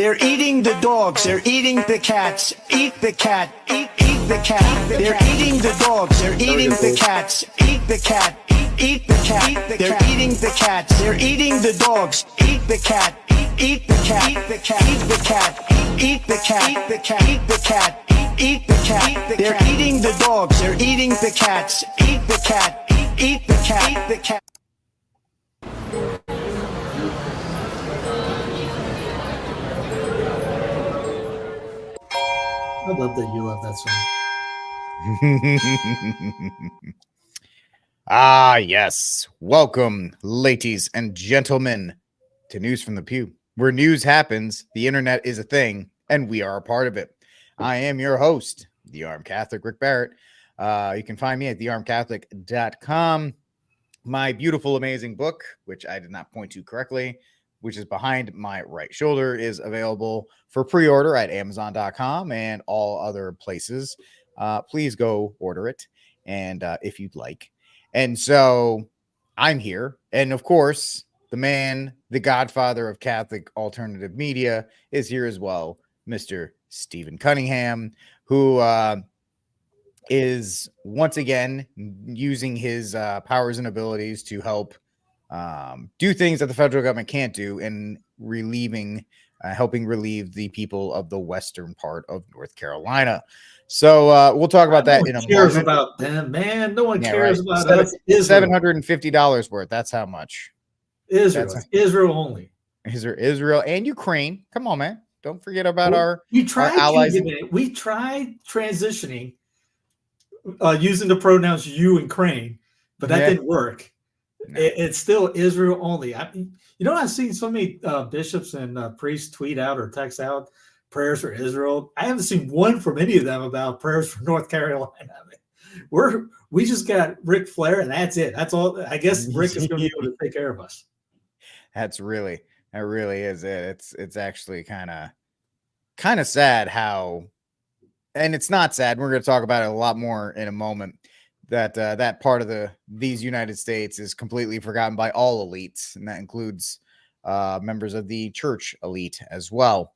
They're eating the dogs. They're eating the cats. Eat the cat. Eat the cat. They're eating the dogs. They're eating the cats. Eat the cat. Eat the cat. They're eating the cats. They're eating the dogs. Eat the cat. Eat the cat. Eat the cat. Eat the cat. Eat the cat. Eat the cat. Eat the cat. Eat the cat. They're eating the dogs. They're eating the cats. Eat the cat. Eat the cat. Eat the cat. I love that you love that song. Ah, yes. Welcome, ladies and gentlemen, to News from the Pew, where news happens, the internet is a thing, and we are a part of it. I am your host, the Armed Catholic, Rick Barrett. You can find me at thearmedcatholic.com. My beautiful, amazing book, which I did not point to correctly, which is behind my right shoulder, is available for pre-order at Amazon.com and all other places. Please go order it, and if you'd like. And so I'm here, and of course, the man, the godfather of Catholic alternative media, is here as well, Mr. Stephen Cunningham, who is once again using his powers and abilities to help do things that the federal government can't do in helping relieve the people of the western part of North Carolina. So we'll talk about that in a moment. No one cares about them, man. No one cares about us. $750 worth. That's how much. Israel only. Israel and Ukraine. Come on, man. Don't forget about our allies. We tried transitioning using the pronouns you and Crane, but that didn't work. No. It's still Israel only. I've seen so many bishops and priests tweet out or text out prayers for Israel. I haven't seen one from any of them about prayers for North Carolina. We just got Ric Flair, and that's it. That's all. I guess Rick is going to be able to take care of us. That really is it. It's actually kind of sad how, and it's not sad. We're going to talk about it a lot more in a moment. That part of these United States is completely forgotten by all elites, and that includes members of the church elite as well.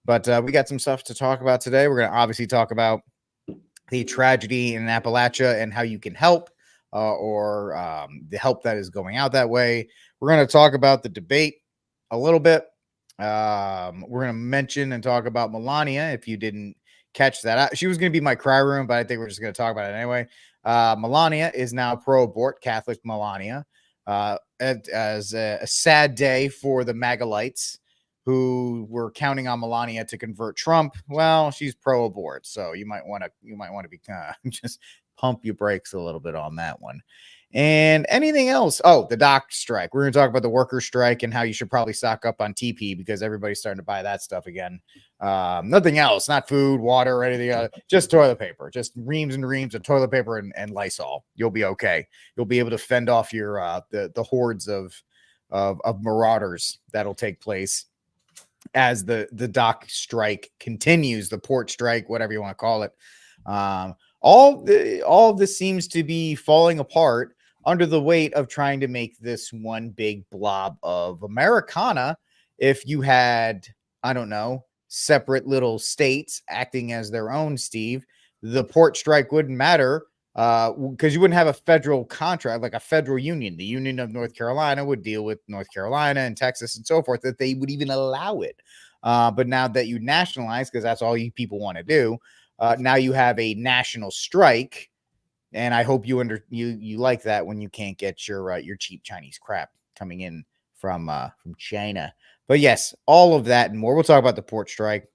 But we got some stuff to talk about today. We're going to obviously talk about the tragedy in Appalachia and how you can help, or the help that is going out that way. We're going to talk about the debate a little bit. We're going to mention and talk about Melania. If you didn't catch that, she was going to be my cry room, but I think we're just going to talk about it anyway. Melania is now pro-abort, Catholic Melania, as a sad day for the MAGAlites who were counting on Melania to convert Trump. Well, she's pro-abort, so you might want to be just pump your brakes a little bit on that one. And anything else? Oh, the dock strike. We're going to talk about the worker strike and how you should probably stock up on TP because everybody's starting to buy that stuff again. Nothing else, not food, water, or anything else, just toilet paper, just reams and reams of toilet paper and Lysol. You'll be okay. You'll be able to fend off your the hordes of marauders that'll take place as the dock strike continues, the port strike, whatever you want to call it. All of this seems to be falling apart under the weight of trying to make this one big blob of Americana. If you had, I don't know, separate little states acting as their own, Steve, the port strike wouldn't matter because you wouldn't have a federal contract, like a federal union. The Union of North Carolina would deal with North Carolina and Texas and so forth, that they would even allow it. But now that you nationalize, because that's all you people want to do, now you have a national strike. And I hope you like that when you can't get your cheap Chinese crap coming in from China. But yes, all of that and more. We'll talk about the port strike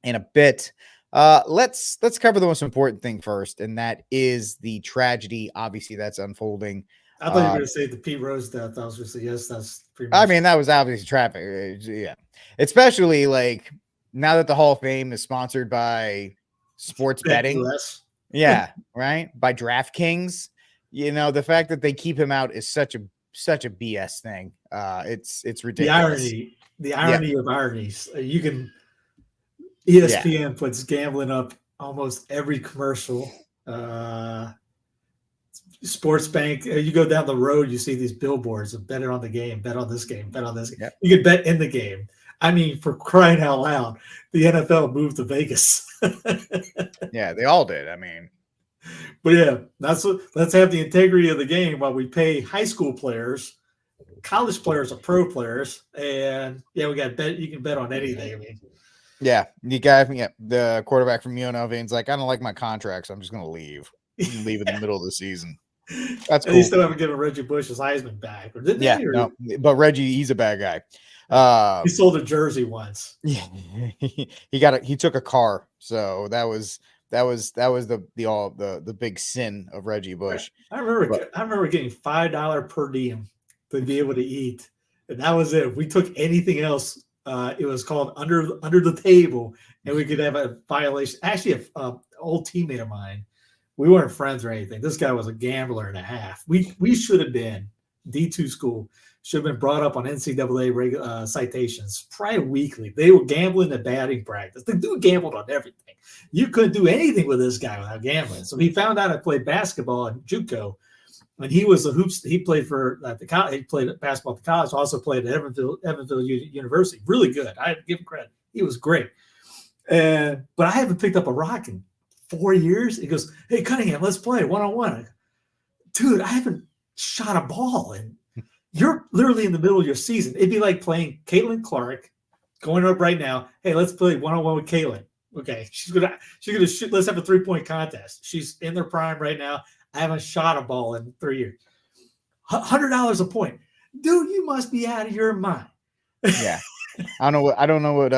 in a bit. Let's cover the most important thing first, and that is the tragedy, obviously, that's unfolding. I thought you were going to say the Pete Rose death. I was going to say yes. That's pretty much. I mean, that was obviously traffic. Yeah, especially like now that the Hall of Fame is sponsored by sports betting. US. Yeah, right. By DraftKings, the fact that they keep him out is such a BS thing. It's ridiculous. The irony of ironies. You can ESPN puts gambling up almost every commercial. Sports bank. You go down the road, you see these billboards of bet it on the game, bet on this game, bet on this game. Yep. You could bet in the game. I mean, for crying out loud, the NFL moved to Vegas. Yeah, they all did. I mean, but yeah, let's have the integrity of the game while we pay high school players. College players are pro players, and yeah, we got bet. You can bet on anything. I mean, yeah, the quarterback from UNLV's like, I don't like my contract, so I'm just gonna leave. Leave in the middle of the season. That's cool. They still haven't given Reggie Bush his Heisman back, or did they? No, but Reggie, he's a bad guy. He sold a jersey once. Yeah, he took a car, so that was the big sin of Reggie Bush. I remember getting $5 per diem to be able to eat, and that was it. If we took anything else, it was called under the table, and we could have a violation. Actually, an old teammate of mine, we weren't friends or anything. This guy was a gambler and a half. We should have been D2 school. Should have been brought up on NCAA citations, probably weekly. They were gambling at batting practice. The dude gambled on everything. You couldn't do anything with this guy without gambling. So he found out I played basketball in JUCO, and he was a hoops. He played for the college. He played basketball at the college. Also played at Evansville University. Really good. I give him credit. He was great. But I haven't picked up a rock in 4 years. He goes, "Hey Cunningham, let's play 1-on-1." Dude, I haven't shot a ball and you're literally in the middle of your season. It'd be like playing Caitlin Clark, going up right now. Hey, let's play 1-on-1 with Caitlin. Okay, she's gonna shoot. Let's have a 3-point contest. She's in their prime right now. I haven't shot a ball in 3 years. $100 a point, dude. You must be out of your mind. Yeah, I don't know where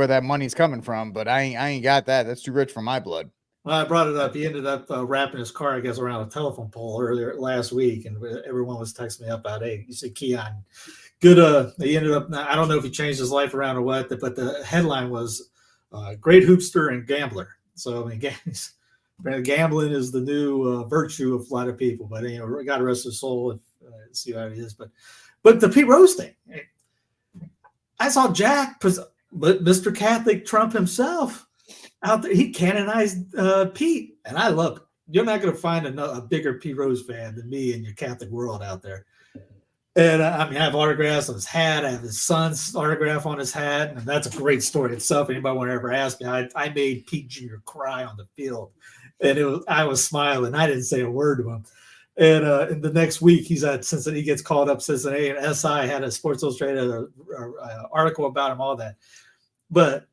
that money's coming from, but I ain't got that. That's too rich for my blood. Well, I brought it up. He ended up wrapping his car, I guess, around a telephone pole earlier last week, and everyone was texting me up about, hey, you see Keon. Good. He ended up, I don't know if he changed his life around or what, but the headline was great hoopster and gambler. So, I mean, gambling is the new virtue of a lot of people, but, God rest his soul and see how it is. But the Pete Rose thing, I saw Jack, but Mr. Catholic Trump himself, out there, he canonized Pete, and I love it. You're not going to find a bigger Pete Rose fan than me in your Catholic world out there. And I have autographs on his hat. I have his son's autograph on his hat, and that's a great story itself. Anybody want to ever ask me? I made Pete Jr. cry on the field, and I was smiling. I didn't say a word to him. And in the next week, he's at Cincinnati. He gets called up Cincinnati, and SI had a Sports Illustrated article about him, all that. But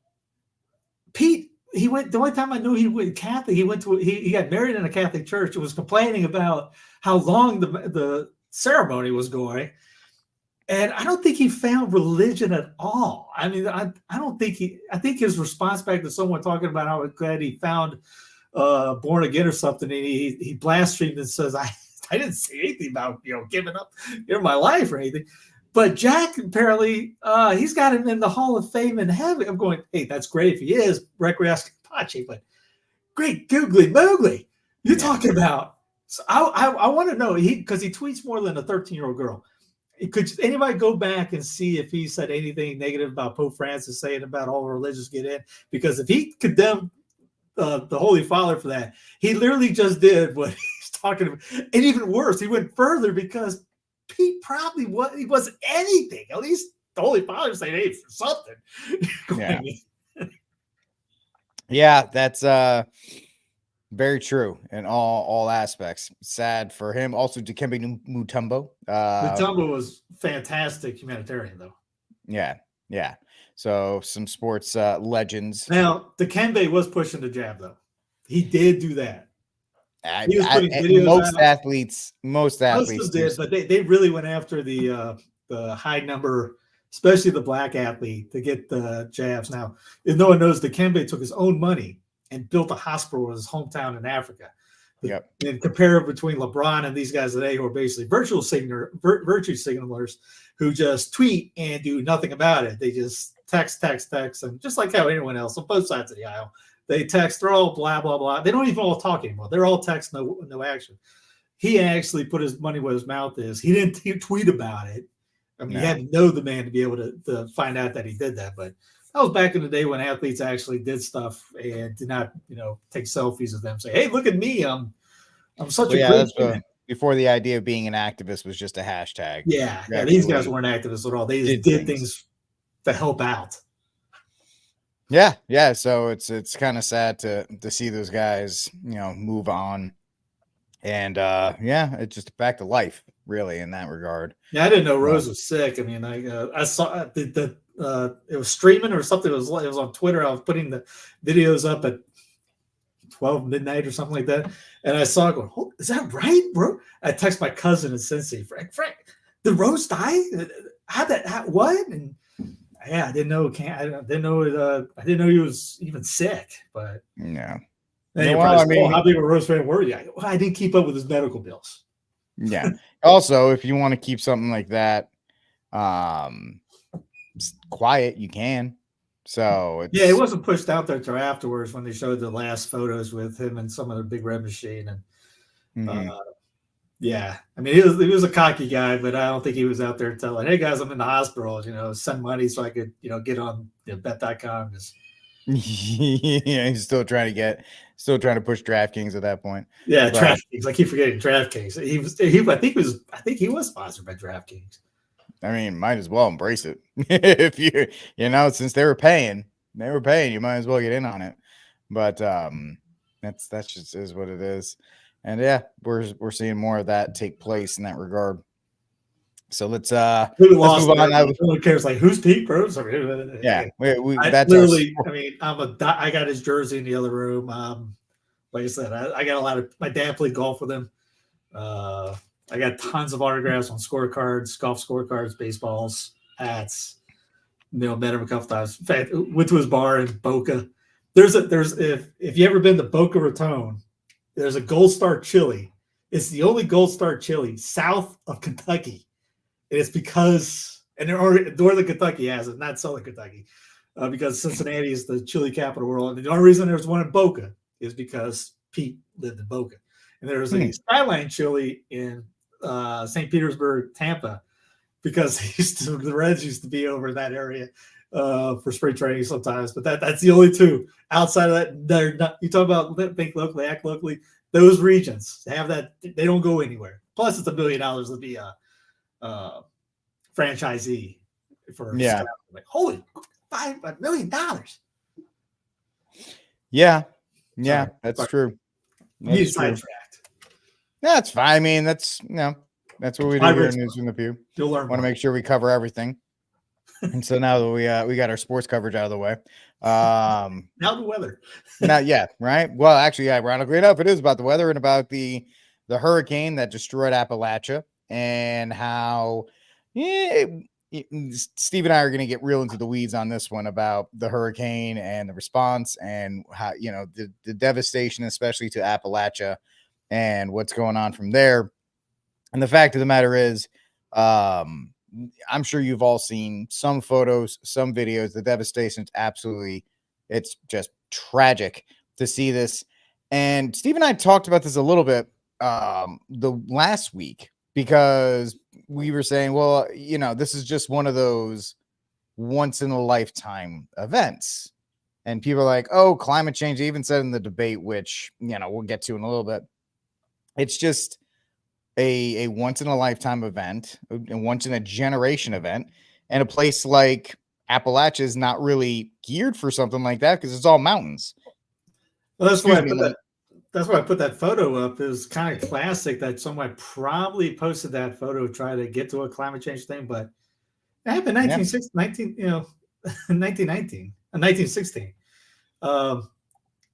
Pete. He went. The only time I knew he went Catholic, he got married in a Catholic church and was complaining about how long the ceremony was going. And I don't think he found religion at all. I mean, I don't think I think his response back to someone talking about how glad he found born again or something, and he blasphemed and says, I didn't say anything about giving up my life or anything. But Jack, apparently, he's got him in the Hall of Fame in heaven. I'm going, hey, that's great if he is, Requiescat Pace, but great googly moogly. You're talking about. So I want to know, because he tweets more than a 13-year-old girl. Could anybody go back and see if he said anything negative about Pope Francis saying about all religions get in? Because if he condemned the Holy Father for that, he literally just did what he's talking about. And even worse, he went further because Pete probably he wasn't anything. At least the Holy Father saying, hey, for something. Yeah. Yeah, that's very true in all aspects. Sad for him. Also, Dikembe Mutombo. Mutombo was fantastic humanitarian, though. Yeah. So some sports legends. Now, Dikembe was pushing the jab, though. He did do that. Most athletes did, but they really went after the high number, especially the black athlete, to get the jabs. Now, if no one knows, Dikembe took his own money and built a hospital in his hometown in Africa. Yep. And compare between LeBron and these guys today, who are basically virtue signalers who just tweet and do nothing about it. They just text, and just like how anyone else on both sides of the aisle. They text, they're all blah, blah, blah. They don't even all talk anymore. They're all text, no action. He actually put his money where his mouth is. He didn't tweet about it. I mean, you had to know the man to be able to find out that he did that. But that was back in the day when athletes actually did stuff and did not, take selfies of them, say, hey, look at me. I'm such a great man. Before the idea of being an activist was just a hashtag. Yeah, these guys weren't activists at all. They just did things to help out. Yeah. So it's kind of sad to see those guys, move on. And it's just back to life, really, in that regard. Yeah, I didn't know Rose was sick. I mean, I saw it was streaming or something. It was on Twitter. I was putting the videos up at 12 midnight or something like that, and I saw it going, oh, is that right, bro? I text my cousin in Cincy, Frank, did Rose die? What? And yeah, I didn't know. I didn't know he was even sick. But yeah. How big of a Rose fan were you? I didn't keep up with his medical bills. Yeah. Also, if you want to keep something like that quiet, you can. So it wasn't pushed out there till afterwards when they showed the last photos with him and some of the Big Red Machine. And yeah, I mean, he was a cocky guy, but I don't think he was out there telling, hey guys, I'm in the hospital, send money so I could, get on bet.com. Yeah, he's still trying to push DraftKings at that point. Yeah, DraftKings. I keep forgetting DraftKings. I think he was sponsored by DraftKings. I mean, might as well embrace it. If since they were paying, you might as well get in on it. But that's just is what it is. And yeah, we're seeing more of that take place in that regard. So let's move on. No one cares, like, who's Pete Rose? Yeah, I got his jersey in the other room. Like I said, I got my dad played golf with him. I got tons of autographs on scorecards, golf scorecards, baseballs, hats. Met him a couple times. In fact, went to his bar in Boca. If you ever been to Boca Raton, there's a Gold Star chili. It's the only Gold Star chili south of Kentucky. And it's because, and Northern Kentucky has it, not Southern Kentucky, because Cincinnati is the chili capital of the world. And the only reason there's one in Boca is because Pete lived in Boca. And there was a Skyline chili in St. Petersburg, Tampa, because the Reds used to be over in that area for spring training sometimes. But that's the only two. Outside of that, they're not. You talk about think locally, act locally. Those regions have that. They don't go anywhere. Plus, it's $1 million to be a franchisee for Skyline. Like, holy, $5 million. Yeah, that's true. He's sidetracked. That's fine. I mean, that's what we do here in News from the Pew. You'll learn. Want to make sure we cover everything. And so now that we got our sports coverage out of the way, now the weather. Not yet, right? Well, actually, ironically enough, it is about the weather and about the hurricane that destroyed Appalachia and how Steve and I are going to get real into the weeds on this one about the hurricane and the response and how the devastation, especially to Appalachia, and what's going on from there. And the fact of the matter is, I'm sure you've all seen some photos, some videos. The devastation is absolutely, it's just tragic to see this. And Steve and I talked about this a little bit the last week, because we were saying, well, this is just one of those once in a lifetime events. And people are like, oh, climate change. They even said in the debate, which, we'll get to in a little bit. It's just a once in a lifetime event, a once in a generation event, and a place like Appalachia is not really geared for something like that because it's all mountains. Well, that's why I put that photo up. It was kind of classic that someone probably posted that photo trying to get to a climate change thing, but it happened in 1916.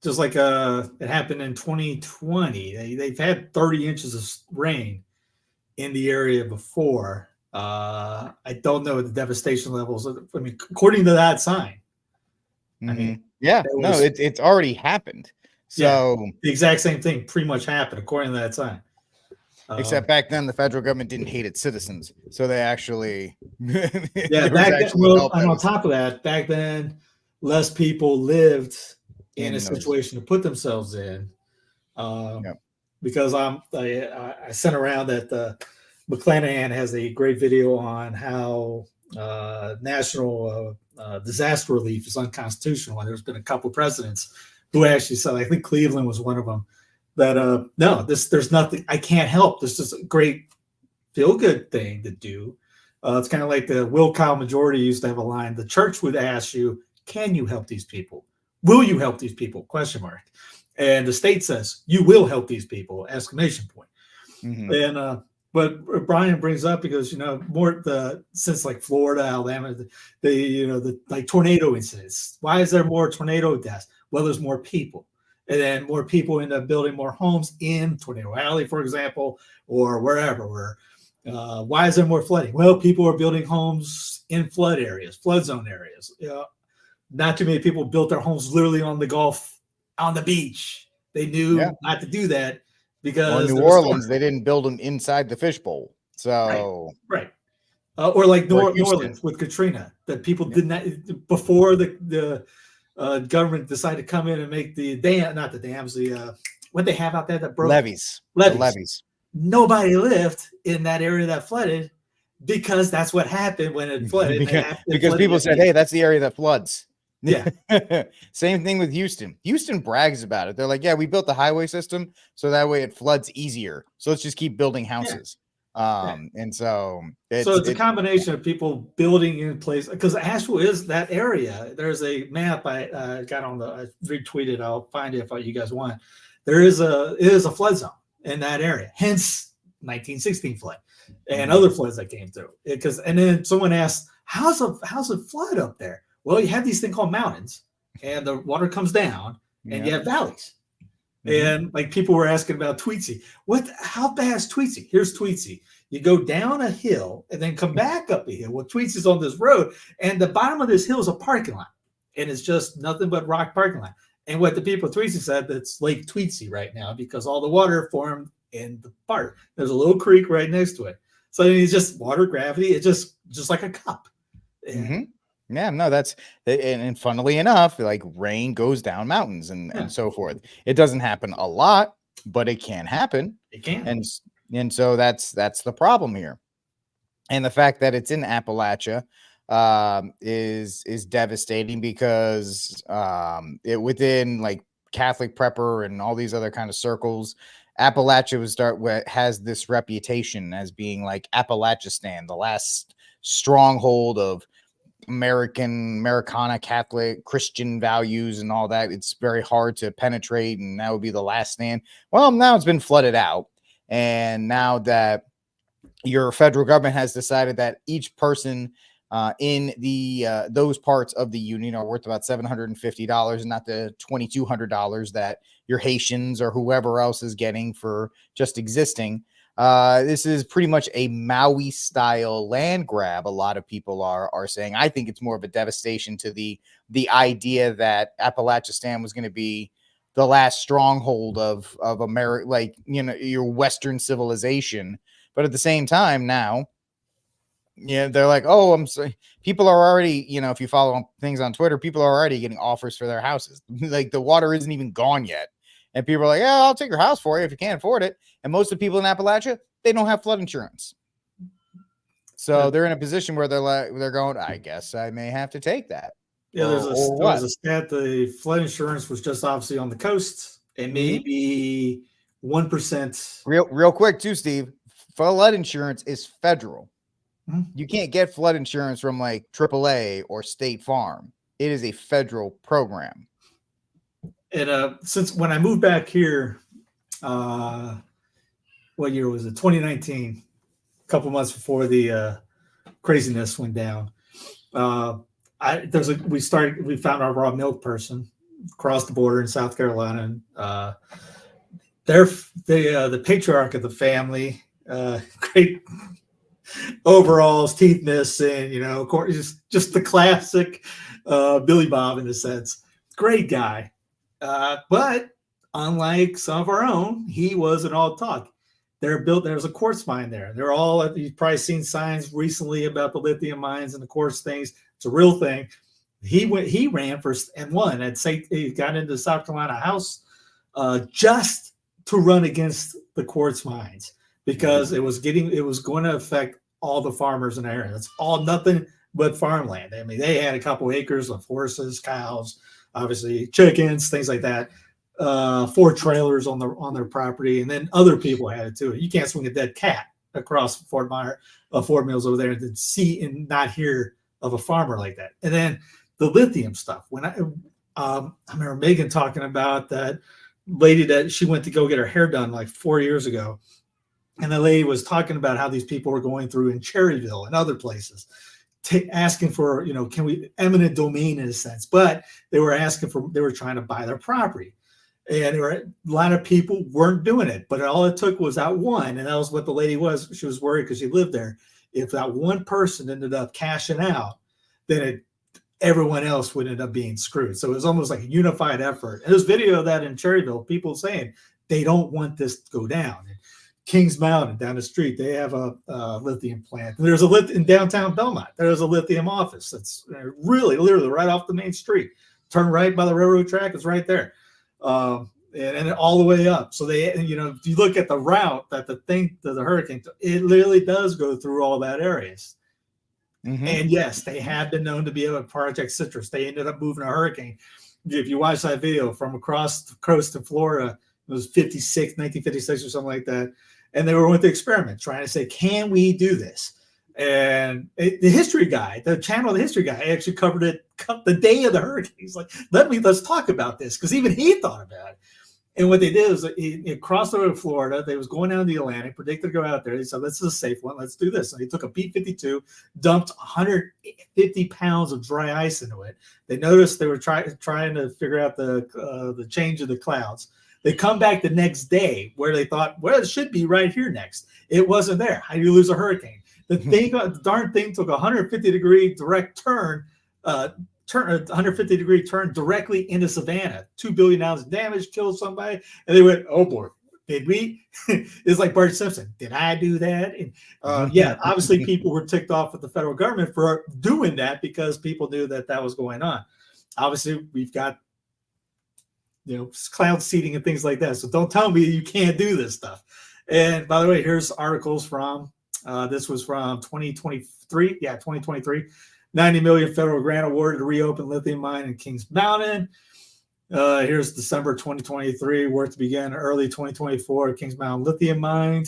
Just like it happened in 2020. They've had 30 inches of rain in the area before. I don't know the devastation levels. I mean, according to that sign. Mm-hmm. I mean, it's already happened. So the exact same thing pretty much happened according to that sign. Except back then, the federal government didn't hate its citizens, so they actually back then. Well, and on top of that, back then, less people lived in a situation to put themselves in. Because I sent around that McClanahan has a great video on how national disaster relief is unconstitutional, and there's been a couple of presidents who actually said, I think Cleveland was one of them, that there's nothing I can't help. This is a great feel-good thing to do, It's kind of like the Will Kyle majority used to have a line. The church would ask you, can you help these people? Will you help these people? Question mark. And the state says, you will help these people, exclamation point. Mm-hmm. And but Brian brings up, because more since like Florida, Alabama, the like tornado incidents. Why is there more tornado deaths? Well, there's more people, and then more people end up building more homes in Tornado Alley, for example, or wherever. Why is there more flooding? Well, people are building homes in flood areas, flood zone areas. Not too many people built their homes literally on the beach. They knew not to do that. Because New Orleans, they didn't build them inside the fishbowl. So right. Or like New Orleans with Katrina, that people did not, before the government decided to come in and make the dam, not the dams, what they have out there that broke levees. Nobody lived in that area that flooded, because that's what happened when it flooded. because people said, hey, that's the area that floods. Yeah. Same thing with Houston. Houston brags about it. They're like, yeah, we built the highway system so that way it floods easier. So let's just keep building houses. And so it's a combination of people building in place, because Asheville is that area. There's a map I got I retweeted. I'll find it if you guys want. It is a flood zone in that area, hence 1916 flood and other floods that came through. And then someone asked, how's it flood up there? Well, you have these things called mountains, and the water comes down, and you have valleys. And like people were asking about Tweetsy. How bad is Tweetsy? Here's Tweetsy. You go down a hill and then come back up a hill. Well, Tweetsy's on this road, and the bottom of this hill is a parking lot, and it's just nothing but rock parking lot. And what the people at Tweetsy said, that's Lake Tweetsy right now, because all the water formed in the park. There's a little creek right next to it. So it's just water, gravity. It's just like a cup. Yeah, no, and funnily enough, like rain goes down mountains and so forth. It doesn't happen a lot, but it can happen. It can. And so that's the problem here. And the fact that it's in Appalachia is devastating, because within like Catholic prepper and all these other kind of circles, Appalachia has this reputation as being like Appalachistan, the last stronghold of Americana Catholic Christian values and all that. It's very hard to penetrate, and that would be the last stand. Well, now it's been flooded out, and now that your federal government has decided that each person in those parts of the union are worth about $750, and not the $2,200 that your Haitians or whoever else is getting for just existing. This is pretty much a Maui style land grab. A lot of people are saying. I think it's more of a devastation to the idea that Appalachistan was going to be the last stronghold of America, like, your Western civilization. But at the same time, now, they're like, oh, I'm sorry. People are already, if you follow things on Twitter, people are already getting offers for their houses. Like, the water isn't even gone yet. And people are like, yeah, I'll take your house for you if you can't afford it. And most of the people in Appalachia, they don't have flood insurance. So they're in a position where they're going, I guess I may have to take that. Yeah, there's a stat. The flood insurance was just obviously on the coast, and maybe 1%. Real quick too, Steve. Flood insurance is federal. You can't get flood insurance from like AAA or State Farm. It is a federal program. And since when I moved back here, what year was it? 2019, a couple months before the craziness went down. We found our raw milk person across the border in South Carolina. And, the patriarch of the family, great overalls, teeth missing, of course, just the classic Billy Bob in a sense. Great guy. But unlike some of our own, he wasn't all talk. There's a quartz mine there. You've probably seen signs recently about the lithium mines and the quartz things. It's a real thing. He ran first and won. He got into the South Carolina House just to run against the quartz mines, because it was going to affect all the farmers in the area. That's all nothing but farmland. I mean, they had a couple acres of horses, cows, obviously chickens, things like that. 4 trailers on their property, and then other people had it too. You can't swing a dead cat across Fort Mills over there and see and not hear of a farmer like that. And then the lithium stuff. When I remember Megan talking about that lady that she went to go get her hair done like 4 years ago. And the lady was talking about how these people were going through in Cherryville and other places, asking for, can we eminent domain in a sense, but they were trying to buy their property. And there were a lot of people weren't doing it, but all it took was that one. And that was what the lady was. She was worried because she lived there. If that one person ended up cashing out, then everyone else would end up being screwed. So it was almost like a unified effort. And there's video of that in Cherryville, people saying they don't want this to go down. And Kings Mountain down the street, they have a lithium plant. And there's in downtown Belmont. There's a lithium office that's really literally right off the main street. Turn right by the railroad track, it's right there. And all the way up. So if you look at the route that the hurricane, it literally does go through all that areas. Mm-hmm. And yes, they have been known to be able to Project Citrus. They ended up moving a hurricane. If you watch that video from across the coast of Florida, it was 1956 or something like that. And they were with the experiment trying to say, can we do this? And the history guy, the channel of the history guy, actually covered it the day of the hurricane. He's like, let's talk about this, because even he thought about it. And what they did was it crossed over to Florida. They was going down the Atlantic, predicted to go out there. They said, this is a safe one. Let's do this. And they took a B-52, dumped 150 pounds of dry ice into it. They noticed they were trying to figure out the change of the clouds. They come back the next day where they thought, well, it should be right here next. It wasn't there. How do you lose a hurricane? The darn thing took a 150-degree direct turn, 150-degree turn directly into Savannah. $2 billion of damage, killed somebody. And they went, oh boy, did we? It's like Bart Simpson. Did I do that? And yeah, obviously people were ticked off with the federal government for doing that because people knew that was going on. Obviously, we've got cloud seeding and things like that. So don't tell me you can't do this stuff. And by the way, here's articles from this was from 2023. Yeah, 2023. 90 million federal grant awarded to reopen lithium mine in Kings Mountain. Here's December 2023. Work to begin early 2024. Kings Mountain lithium mine.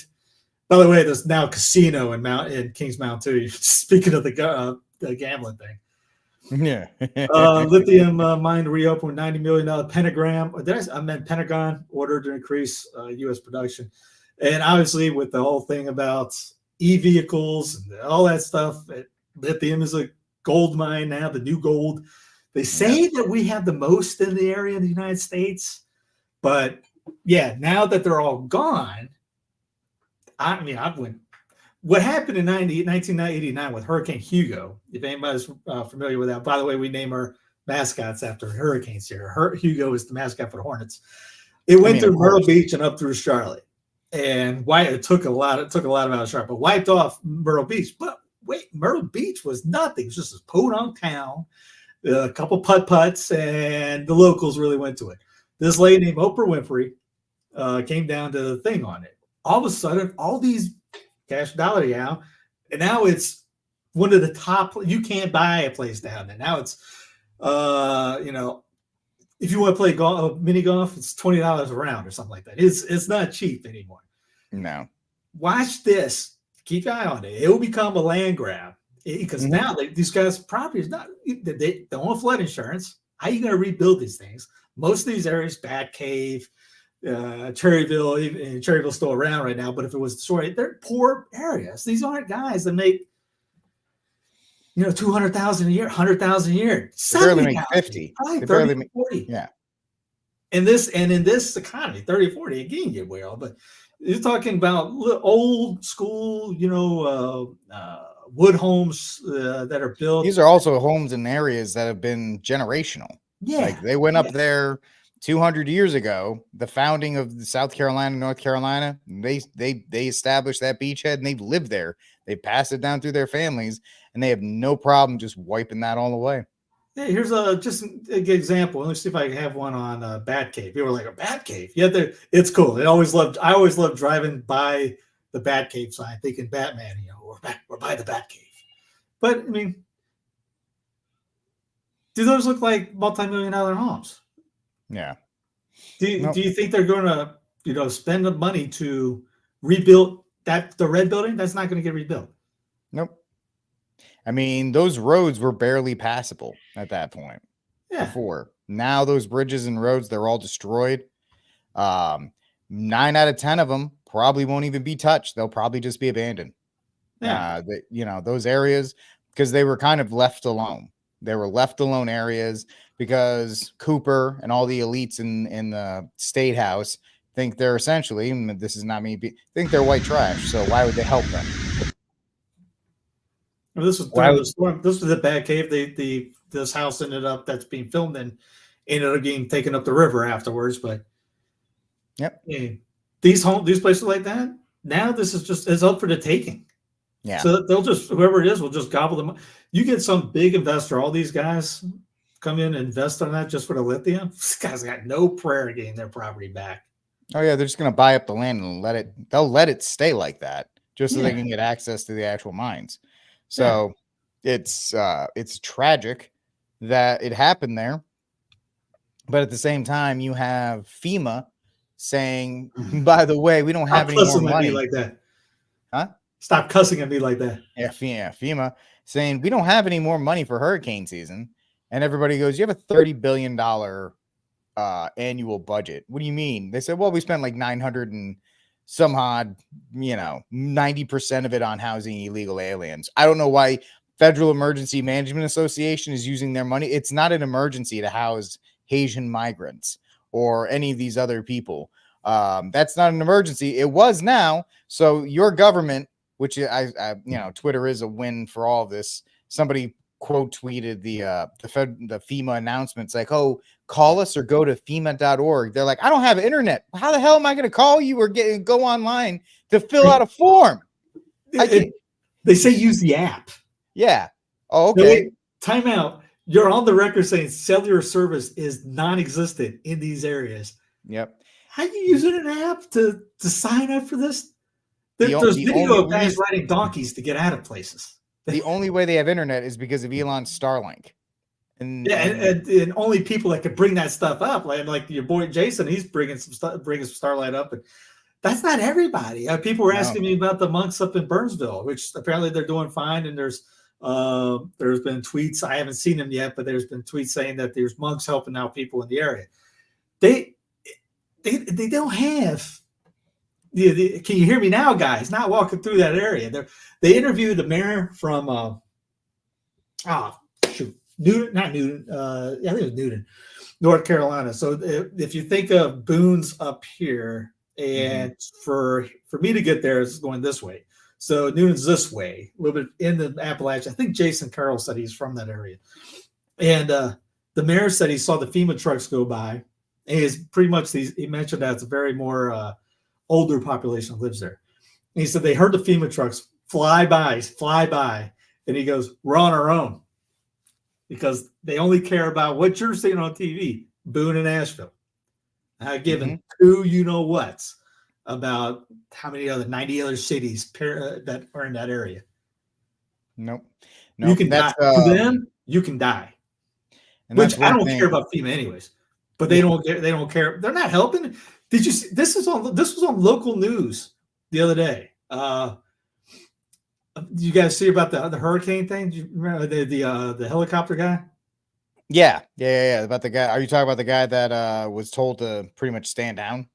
By the way, there's now a casino in Kings Mountain too. Speaking of the gambling thing. Yeah. Lithium mine to reopen with $90 million pentagram. I meant Pentagon order to increase U.S. production. And obviously with the whole thing about e-vehicles and all that stuff, lithium is a gold mine now, the new gold. They say that we have the most in the area in the United States. But yeah, now that they're all gone, what happened in 1989 with Hurricane Hugo, if anybody's familiar with that. By the way, we name our mascots after hurricanes here. Hugo is the mascot for the Hornets. It went through Myrtle Beach and up through Charlotte. And it took a lot of out of Charlotte, but wiped off Myrtle Beach. But wait, Myrtle Beach was nothing. It was just a podunk town, a couple putt-putts, and the locals really went to it. This lady named Oprah Winfrey came down to the thing on it. All of a sudden, all these cash dollar now, and now it's one of the top. You can't buy a place down there. Now it's, if you want to play golf, mini golf, it's $20 a round or something like that. It's not cheap anymore. No. Watch this. Keep your eye on it. It will become a land grab because now these guys' property is not. They don't have flood insurance. How are you going to rebuild these things? Most of these areas, Batcave, Cherryville, Cherryville's still around right now. But if it was destroyed, they're poor areas. These aren't guys that make $200,000 a year, $100,000 a year. They barely make 50. Probably 30, 40. Yeah. In this economy, 30, 40 again get well, but you're talking about old school, wood homes that are built. These are also homes in areas that have been generational. Yeah, like they went up there 200 years ago. The founding of South Carolina, North Carolina, they established that beachhead and they've lived there. They passed it down through their families, and they have no problem just wiping that all away. Yeah, here's just an example. Let me see if I can have one on Batcave. People were like, a Batcave? Yeah, it's cool. I always loved driving by the Batcave sign, thinking Batman, we're by the Batcave. But, I mean, do those look like multi-million-dollar homes? Yeah. Do you think they're going to, spend the money to rebuild the red building, that's not going to get rebuilt. Nope. I mean, those roads were barely passable at that point. Yeah. Before. Now those bridges and roads, they're all destroyed. 9 out of 10 of them probably won't even be touched. They'll probably just be abandoned. Yeah. Those areas, because they were kind of left alone. They were left alone areas because Cooper and all the elites in the state house think they're essentially, and this is not me, think they're white trash. So why would they help them? Well, this was during the storm. This was the bad cave. This house that's being filmed in ended up getting taken up the river afterwards. But yep, yeah, these places like that. Now this is up for the taking. Yeah. So they'll just, whoever it is will just gobble them. You get some big investor, all these guys come in and invest on that just for the lithium. These guys got no prayer getting their property back. Oh yeah, they're just gonna buy up the land and they'll let it stay like that just so they can get access to the actual mines. So it's tragic that it happened there. But at the same time, you have FEMA saying, by the way, we don't have any more money. Like that. Huh? Stop cussing at me like that. Yeah, FEMA saying we don't have any more money for hurricane season. And everybody goes, you have a $30 billion annual budget. What do you mean? They said, well, we spent like 900 and some odd, 90% of it on housing illegal aliens. I don't know why Federal Emergency Management Association is using their money. It's not an emergency to house Haitian migrants or any of these other people. That's not an emergency. It was now. So your government, which I Twitter is a win for all of this. Somebody quote tweeted the FEMA announcements like, oh, call us or go to FEMA.org. They're like, I don't have internet. How the hell am I going to call you or go online to fill out a form? They say use the app. Yeah. Oh, okay. No, time out. You're on the record saying cellular service is non-existent in these areas. Yep. How you using an app to sign up for this? There's video of guys riding donkeys to get out of places. The only way they have internet is because of Elon's Starlink. And only people that could bring that stuff up, like your boy Jason, he's bringing some Starlight up, and that's not everybody. People were asking me about the monks up in Burnsville, which apparently they're doing fine. And there's been tweets, I haven't seen them yet, but there's been tweets saying that there's monks helping out people in the area. They don't have. Can you hear me now, guys? Not walking through that area. They interviewed the mayor from Newton, not Newton. I think it was Newton, North Carolina. So if you think of Boone's up here, and for me to get there is going this way. So Newton's this way, a little bit in the Appalachia. I think Jason Carroll said he's from that area, and the mayor said he saw the FEMA trucks go by. And he's pretty much he mentioned that it's a very more older population that lives there. And he said they heard the FEMA trucks fly by, and he goes, "We're on our own," because they only care about what you're seeing on TV, Boone and Asheville. Given two whats about how many 90 other cities that are in that area. Nope. You can die. To them, you can die. Which I don't care about FEMA anyways. But they don't care. They're not helping. Did you see this was on local news the other day? You guys see about the hurricane thing? Do you remember the helicopter guy? Yeah. About the guy. Are you talking about the guy that was told to pretty much stand down?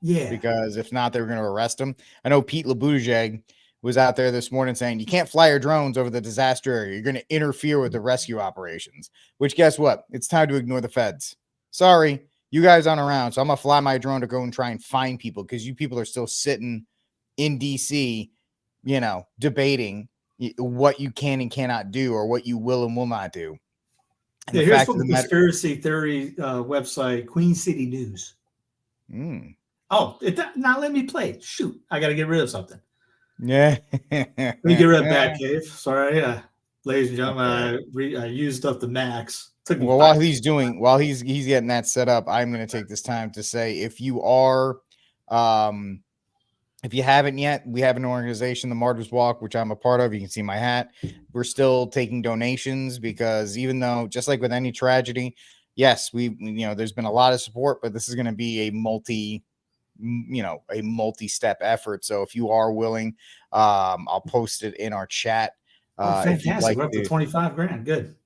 Yeah. Because if not, they were going to arrest him. I know Pete LeBougeg was out there this morning saying you can't fly your drones over the disaster area. You're going to interfere with the rescue operations. Which, guess what? It's time to ignore the feds. Sorry, you guys aren't around, so I'm going to fly my drone to go and try and find people because you people are still sitting in D.C., debating what you can and cannot do or what you will and will not do. And here's from the conspiracy theory website, Queen City News. Oh, not let me play. Shoot, I got to get rid of something. Yeah. Let me get rid of Batcave. Sorry, ladies and gentlemen, I used up the max. Well, while he's getting that set up, I'm going to take this time to say if you haven't yet, we have an organization, the Martyrs Walk, which I'm a part of. You can see my hat. We're still taking donations because even though, just like with any tragedy, yes, there's been a lot of support, but this is going to be a a multi-step effort. So if you are willing, I'll post it in our chat. Fantastic. If like we're up to 25 grand. Good.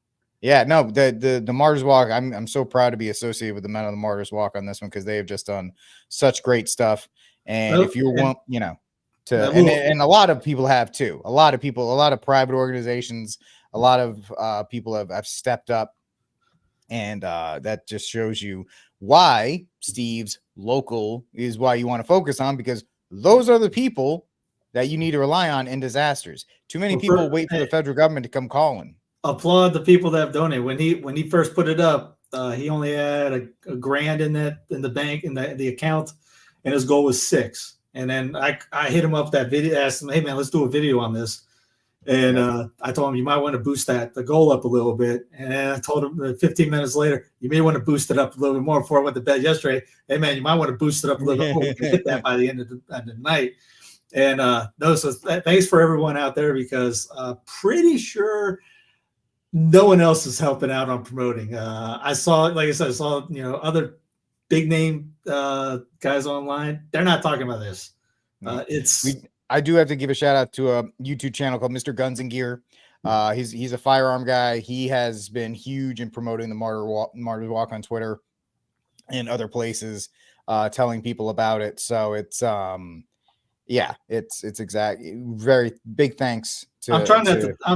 Yeah, no, the Martyrs Walk, I'm so proud to be associated with the Men of the Martyrs Walk on this one, because they have just done such great stuff. And if you want, and a lot of people have too. A lot of private organizations, a lot of people have stepped up. And that just shows you why Steve's local is why you want to focus on, because those are the people that you need to rely on in disasters. Too many people wait for the federal government to come calling. Applaud the people that have donated. When he first put it up, he only had a grand in the bank, in the account, and his goal was 6. And then I hit him up that video, asked him, hey man, let's do a video on this. And I told him, you might want to boost the goal up a little bit. And I told him 15 minutes later, you may want to boost it up a little bit more. Before I went to bed yesterday, hey man, you might want to boost it up a little bit more. We can hit that by the end of the night. And so thanks for everyone out there, because pretty sure no one else is helping out on promoting. I saw, like I said, other big name guys online. They're not talking about this. I do have to give a shout out to a YouTube channel called Mr. Guns and Gear. He's a firearm guy. He has been huge in promoting the Martyrs Walk on Twitter and other places, telling people about it. So it's it's exactly very big thanks to. I'm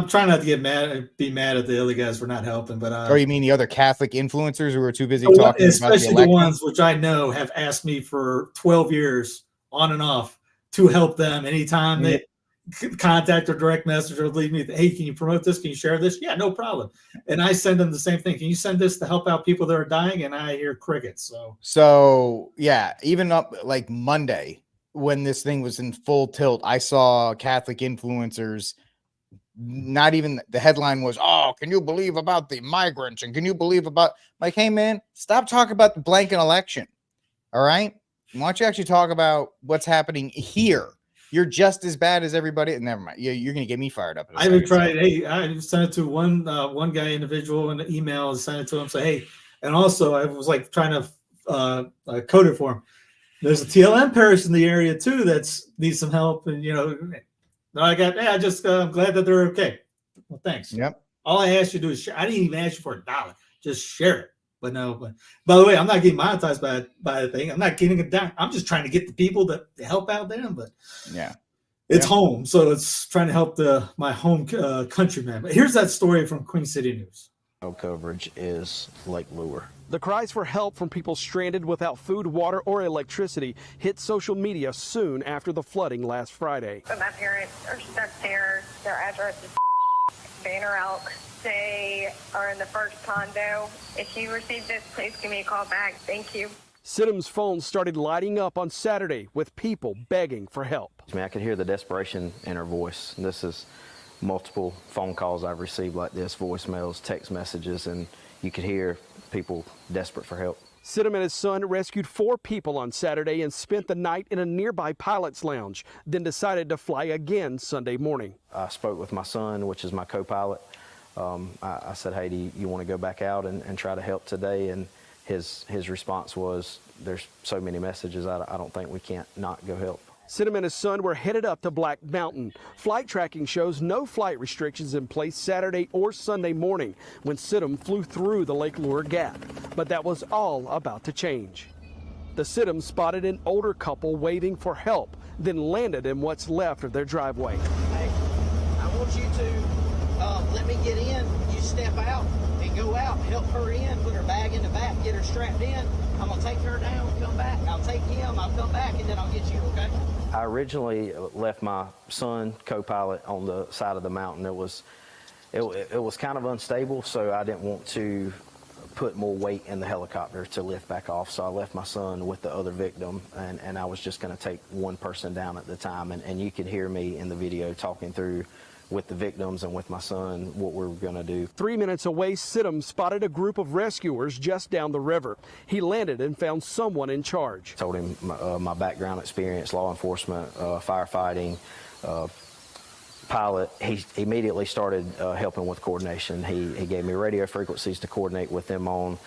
trying not to be mad at the other guys for not helping, but or you mean the other Catholic influencers who are too busy talking, especially the ones which I know have asked me for 12 years on and off to help them anytime they contact or direct message or leave me, hey, can you promote this? Can you share this? Yeah, no problem. And I send them the same thing. Can you send this to help out people that are dying? And I hear crickets. So yeah, even up like Monday, when this thing was in full tilt, I saw Catholic influencers, not even the headline was, oh, can you believe about the migrants? And can you believe about, like, hey man, stop talking about the blanket election. All right. Why don't you actually talk about what's happening here? You're just as bad as everybody. Never mind. You're going to get me fired up. I even tried. Hey, I sent it to one guy individual in the email and sent it to him. Say, hey, and also I was like trying to code it for him. There's a TLM parish in the area too that's needs some help, and I'm glad that they're okay. Well, thanks. Yep. All I asked you to do is share. I didn't even ask you for $1. Just share it. But by the way, I'm not getting monetized by the thing. I'm not getting it down. I'm just trying to get the people to help out them. But yeah, it's home, so it's trying to help my home countrymen. But here's that story from Queen City News. Coverage is Lake Lure. The cries for help from people stranded without food, water, or electricity hit social media soon after the flooding last Friday. But my parents are stuck there. Their address is Banner Elk. They are in the first condo. If you receive this, please give me a call back. Thank you. Sidham's phone started lighting up on Saturday with people begging for help. I could hear the desperation in her voice. This is multiple phone calls I've received like this, voicemails, text messages, and you could hear people desperate for help. Sidham and his son rescued 4 people on Saturday and spent the night in a nearby pilot's lounge, then decided to fly again Sunday morning. I spoke with my son, which is my co-pilot. I said, hey, do you want to go back out and try to help today? And his response was, there's so many messages, I don't think we can't not go help. Sidham and his son were headed up to Black Mountain. Flight tracking shows no flight restrictions in place Saturday or Sunday morning when Sidham flew through the Lake Lure Gap. But that was all about to change. The Sidhams spotted an older couple waving for help, then landed in what's left of their driveway. Hey, I want you to let me get in. You step out and go out, help her in, put her bag in the back, get her strapped in. I'm going to take her down, come back. I'll take him, I'll come back, and then I'll get you, okay? I originally left my son, co-pilot, on the side of the mountain. It was kind of unstable, so I didn't want to put more weight in the helicopter to lift back off. So I left my son with the other victim, and I was just going to take one person down at the time. And you could hear me in the video talking through with the victims and with my son what we're going to do. 3 minutes away, Sidham spotted a group of rescuers just down the river. He landed and found someone in charge. Told him my background experience, law enforcement, firefighting, pilot, he immediately started helping with coordination. He gave me radio frequencies to coordinate with them on,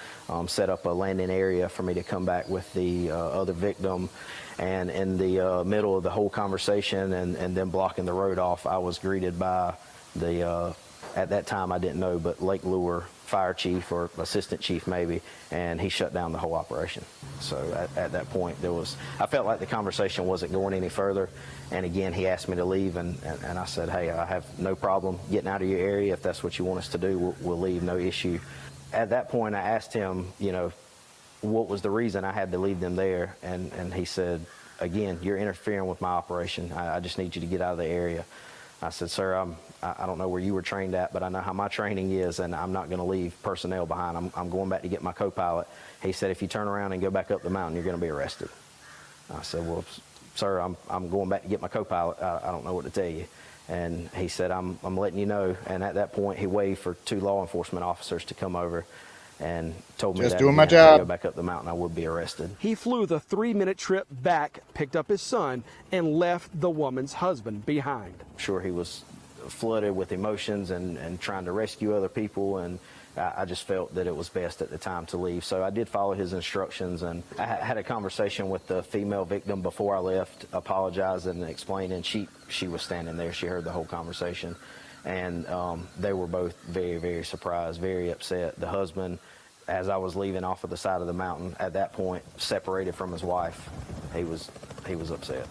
set up a landing area for me to come back with the other victim. And in the middle of the whole conversation and then blocking the road off, I was greeted by the, at that time I didn't know, but Lake Lure fire chief or assistant chief maybe, and he shut down the whole operation. So at that point I felt like the conversation wasn't going any further. And again, he asked me to leave, and I said, hey, I have no problem getting out of your area. If that's what you want us to do, we'll leave, no issue. At that point, I asked him, what was the reason I had to leave them there, and he said, again, you're interfering with my operation. I just need you to get out of the area. I said, sir, I don't know where you were trained at, but I know how my training is, and I'm not going to leave personnel behind. I'm going back to get my co-pilot. He said, if you turn around and go back up the mountain, you're going to be arrested. I said, well, sir, I'm going back to get my co-pilot. I don't know what to tell you. And he said, I'm letting you know. And at that point, he waved for 2 law enforcement officers to come over and told me Just that doing my if I had to job. go back up the mountain, I would be arrested. He flew the 3-minute trip back, picked up his son, and left the woman's husband behind. Sure, he was flooded with emotions and trying to rescue other people, and I just felt that it was best at the time to leave. So I did follow his instructions, and I had a conversation with the female victim before I left, apologizing and explaining. She was standing there. She heard the whole conversation. And they were both very, very surprised, very upset. The husband, as I was leaving off of the side of the mountain, at that point, separated from his wife, he was upset.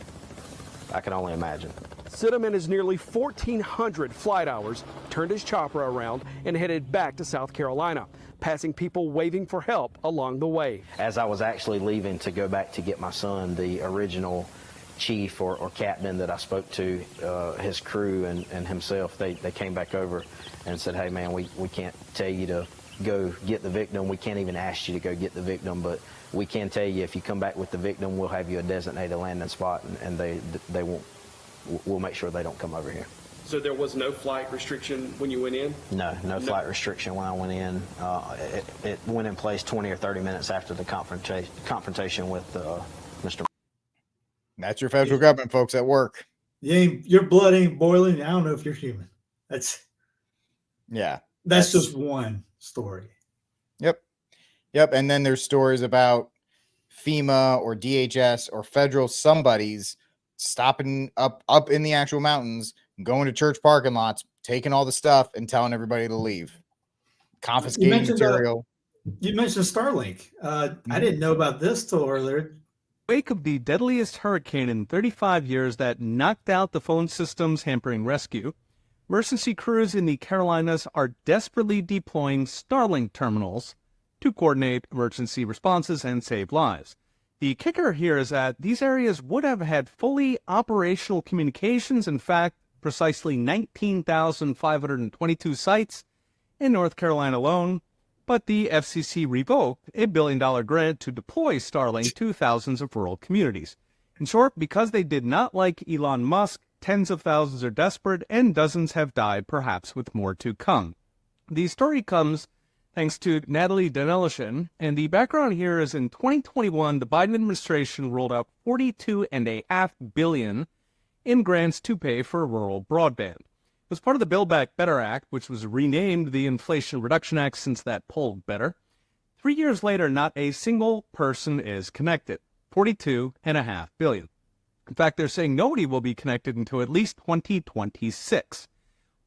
I can only imagine. Sidham and his nearly 1,400 flight hours turned his chopper around and headed back to South Carolina, passing people waving for help along the way. As I was actually leaving to go back to get my son, the original chief or captain that I spoke to, his crew and himself, they came back over and said, hey man, we can't tell you to go get the victim. We can't even ask you to go get the victim, but we can tell you if you come back with the victim, we'll have you a designated landing spot, and we'll make sure they don't come over here. So there was no flight restriction when you went in? No flight restriction when I went in. It went in place 20 or 30 minutes after the confrontation with Mr. That's your federal government, folks, at work. Your blood ain't boiling. I don't know if you're human. That's just one story. Yep. And then there's stories about FEMA or DHS or federal somebody's stopping up in the actual mountains, going to church parking lots, taking all the stuff and telling everybody to leave. Confiscating material. You mentioned Starlink. I didn't know about this till earlier. Wake of the deadliest hurricane in 35 years that knocked out the phone systems hampering rescue, emergency crews in the Carolinas are desperately deploying Starlink terminals to coordinate emergency responses and save lives. The kicker here is that these areas would have had fully operational communications. In fact, precisely 19,522 sites in North Carolina alone, but the FCC revoked a $1 billion grant to deploy Starlink to thousands of rural communities. In short, because they did not like Elon Musk, tens of thousands are desperate and dozens have died, perhaps with more to come. The story comes thanks to Natalie Danelishan, and the background here is in 2021, the Biden administration rolled out $42.5 billion in grants to pay for rural broadband. It was part of the Build Back Better Act, which was renamed the Inflation Reduction Act since that polled better. 3 years later, not a single person is connected. $42.5 billion. In fact, they're saying nobody will be connected until at least 2026.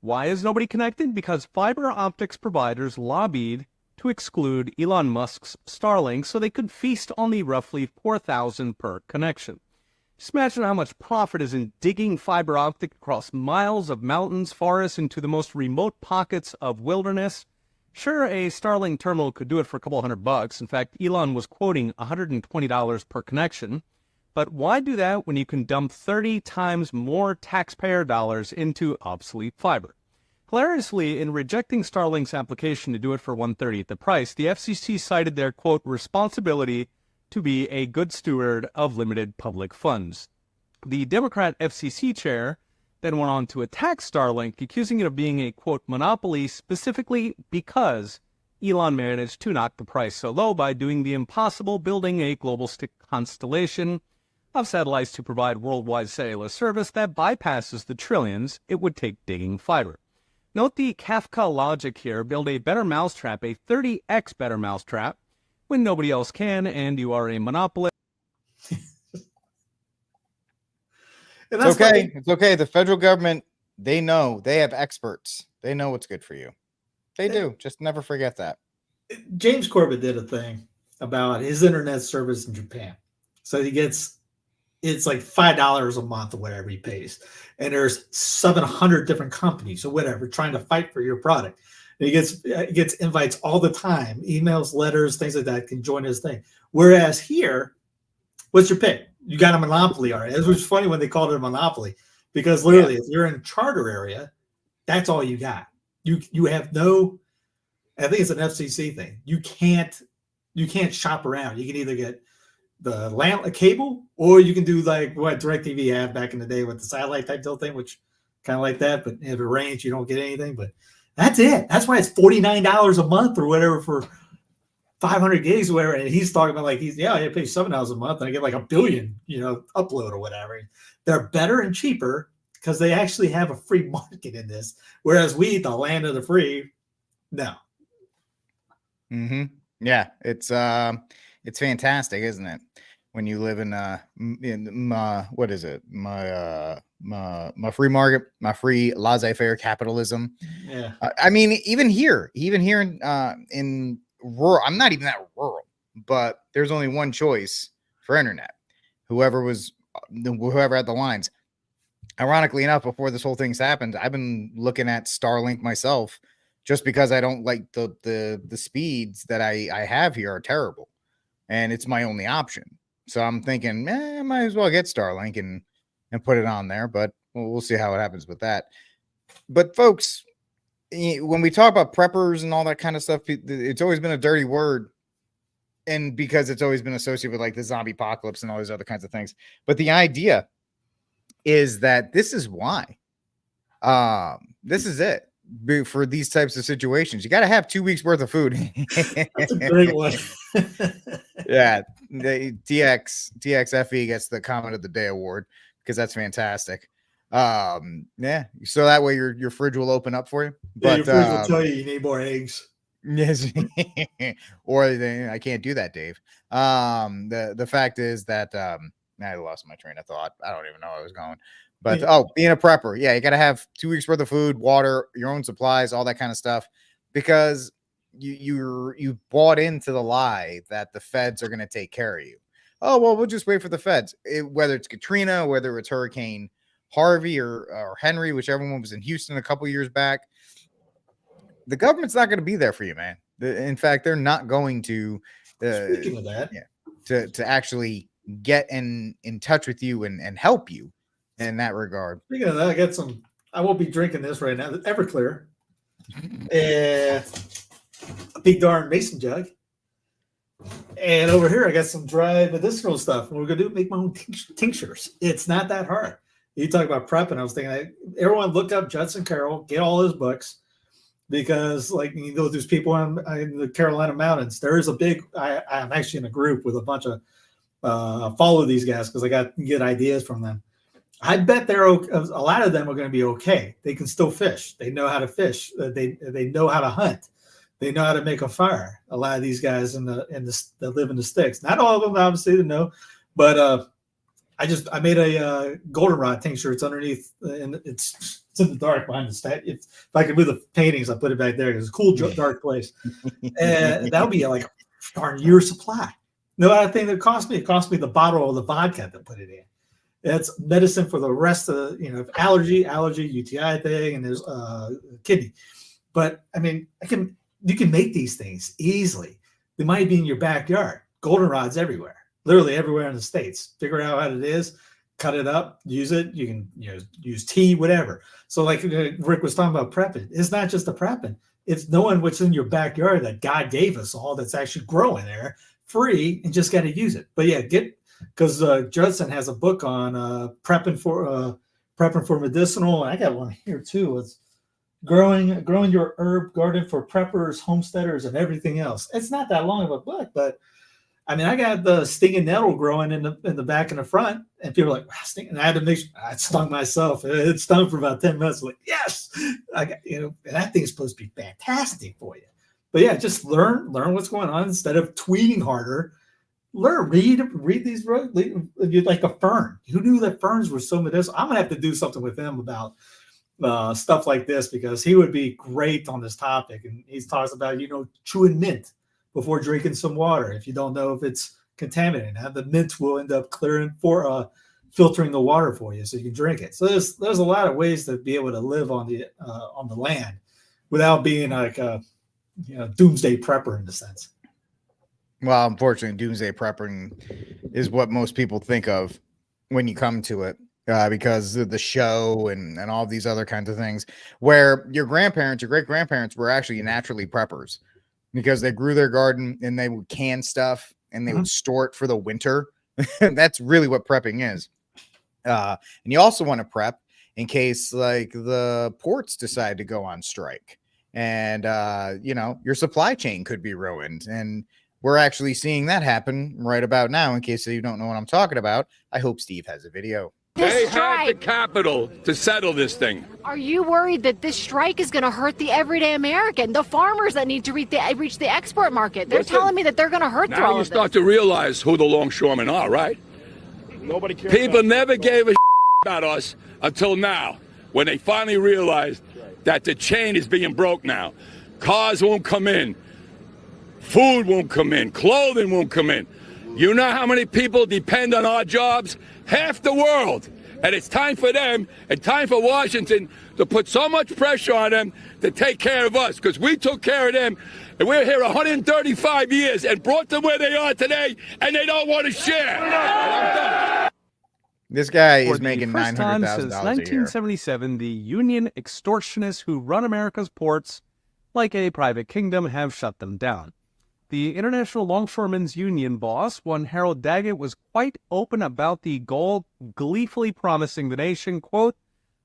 Why is nobody connected? Because fiber optics providers lobbied to exclude Elon Musk's Starlink so they could feast on the roughly $4,000 per connection. Just imagine how much profit is in digging fiber optic across miles of mountains, forests, into the most remote pockets of wilderness. Sure, a Starlink terminal could do it for a couple $100. In fact, Elon was quoting $120 per connection. But why do that when you can dump 30 times more taxpayer dollars into obsolete fiber? Hilariously, in rejecting Starlink's application to do it for $130 the price, the FCC cited their, quote, responsibility to be a good steward of limited public funds. The Democrat FCC chair then went on to attack Starlink, accusing it of being a, quote, monopoly specifically because Elon managed to knock the price so low by doing the impossible, building a global stick constellation of satellites to provide worldwide cellular service that bypasses the trillions it would take digging fiber. Note the Kafka logic here. Build a better mousetrap, a 30x better mousetrap, when nobody else can and you are a monopolist. And It's that's why okay. It's okay. The federal government, they know. They have experts. They know what's good for you. They do. Just never forget that. James Corbett did a thing about his internet service in Japan. So it's like $5 a month or whatever he pays. And there's 700 different companies or whatever trying to fight for your product. And he gets invites all the time, emails, letters, things like that, can join his thing. Whereas here, what's your pick? You got a monopoly already. It was funny when they called it a monopoly, because literally, if you're in charter area, that's all you got. You have no. I think it's an FCC thing. You can't shop around. You can either get the cable, or you can do like what DirecTV had back in the day with the satellite type deal thing, which kind of like that. But if it rains, you don't get anything. But that's it. That's why it's $49 a month or whatever for 500 gigs or whatever. And he's talking about like I pay $7 a month and I get like 1 billion, upload or whatever. They're better and cheaper because they actually have a free market in this. Whereas we, the land of the free, no. Mm-hmm. Yeah, it's fantastic, isn't it? When you live in what is it? My free market, my free laissez-faire capitalism. Yeah. I mean, even here in rural, I'm not even that rural, but there's only one choice for internet. Whoever had the lines. Ironically enough, before this whole thing's happened, I've been looking at Starlink myself, just because I don't like the speeds that I have here are terrible, and it's my only option. So I'm thinking, I might as well get Starlink and put it on there, but we'll see how it happens with that. But folks, when we talk about preppers and all that kind of stuff, it's always been a dirty word, and because it's always been associated with like the zombie apocalypse and all these other kinds of things. But the idea is that this is why. This is it. For these types of situations, you got to have 2 weeks worth of food. That's a great one. Yeah, the TXFE gets the comment of the day award because that's fantastic. Yeah, so that way your fridge will open up for you. But your fridge will tell you need more eggs. Yes, or I can't do that, Dave. The fact is that I lost my train of thought. I don't even know where I was going. But being a prepper, yeah, you got to have 2 weeks worth of food, water, your own supplies, all that kind of stuff, because you bought into the lie that the feds are going to take care of you. Oh, well, we'll just wait for the feds. Whether it's Katrina, whether it's Hurricane Harvey or Henry, whichever one was in Houston a couple years back, the government's not going to be there for you, man. In fact, they're not going to. Speaking of that, to actually get in touch with you and help you in that regard. Speaking of that, I won't be drinking this right now. Everclear. A big darn mason jug. And over here, I got some dry medicinal stuff. And we're going to make my own tinctures. It's not that hard. You talk about prepping. I was thinking, everyone look up Judson Carroll, get all his books. Because there's people in the Carolina mountains. There is a big, I'm actually in a group with a bunch of, follow these guys because I got get ideas from them. I bet a lot of them are going to be okay. They can still fish. They know how to fish. They know how to hunt. They know how to make a fire. A lot of these guys that live in the sticks. Not all of them, obviously, know. But I made a goldenrod tincture. It's underneath, and it's in the dark behind the stand. If I could move the paintings, I put it back there. It's a cool dark place, and that would be like a darn year supply. No other thing that cost me. It cost me the bottle of the vodka to put it in. It's medicine for the rest of allergy, UTI thing, and there's kidney. But I mean, you can make these things easily. They might be in your backyard. Goldenrods everywhere, literally everywhere in the States. Figure out what it is, cut it up, use it. You can use tea, whatever. So like Rick was talking about prepping. It's not just the prepping. It's knowing what's in your backyard that God gave us all that's actually growing there free and just got to use it. But yeah, because Judson has a book on prepping for medicinal. And I got one here too. It's growing your herb garden for preppers, homesteaders, and everything else. It's not that long of a book, but I mean, I got the stinging nettle growing in the back and the front, and people are like, wow, stinging. And I had to make sure I stung myself. It stung for about 10 minutes. Like, yes, I got, that thing's supposed to be fantastic for you. But yeah, just learn what's going on instead of tweeting harder. Learn, read these, you're like a fern. Who knew that ferns were so medicinal? I'm gonna have to do something with him about stuff like this, because he would be great on this topic. And he talks about, chewing mint before drinking some water. If you don't know if it's contaminated, the mint will end up filtering the water for you so you can drink it. So there's a lot of ways to be able to live on the land without being like a doomsday prepper in a sense. Well, unfortunately, doomsday prepping is what most people think of when you come to it, because of the show and all these other kinds of things, where your great-grandparents were actually naturally preppers, because they grew their garden and they would can stuff and they would store it for the winter. That's really what prepping is. And you also want to prep in case like the ports decide to go on strike, and your supply chain could be ruined. And we're actually seeing that happen right about now. In case you don't know what I'm talking about, I hope Steve has a video. They have the capital to settle this thing. Are you worried that this strike is going to hurt the everyday American, the farmers that need to reach the export market? They're telling me that they're going to hurt through all Now you of start this. to realize who the longshoremen are, right? Nobody cares. People never gave a about us until now, when they finally realized that the chain is being broke now. Cars won't come in. Food won't come in. Clothing won't come in. You know how many people depend on our jobs? Half the world. And it's time for them and time for Washington to put so much pressure on them to take care of us, because we took care of them, and we're here 135 years and brought them where they are today, and they don't want to share. And I'm done. This guy For is making the first time $900,000 since a year. 1977, the union extortionists who run America's ports like a private kingdom have shut them down. The International Longshoremen's Union boss, one Harold Daggett, was quite open about the goal, gleefully promising the nation, quote,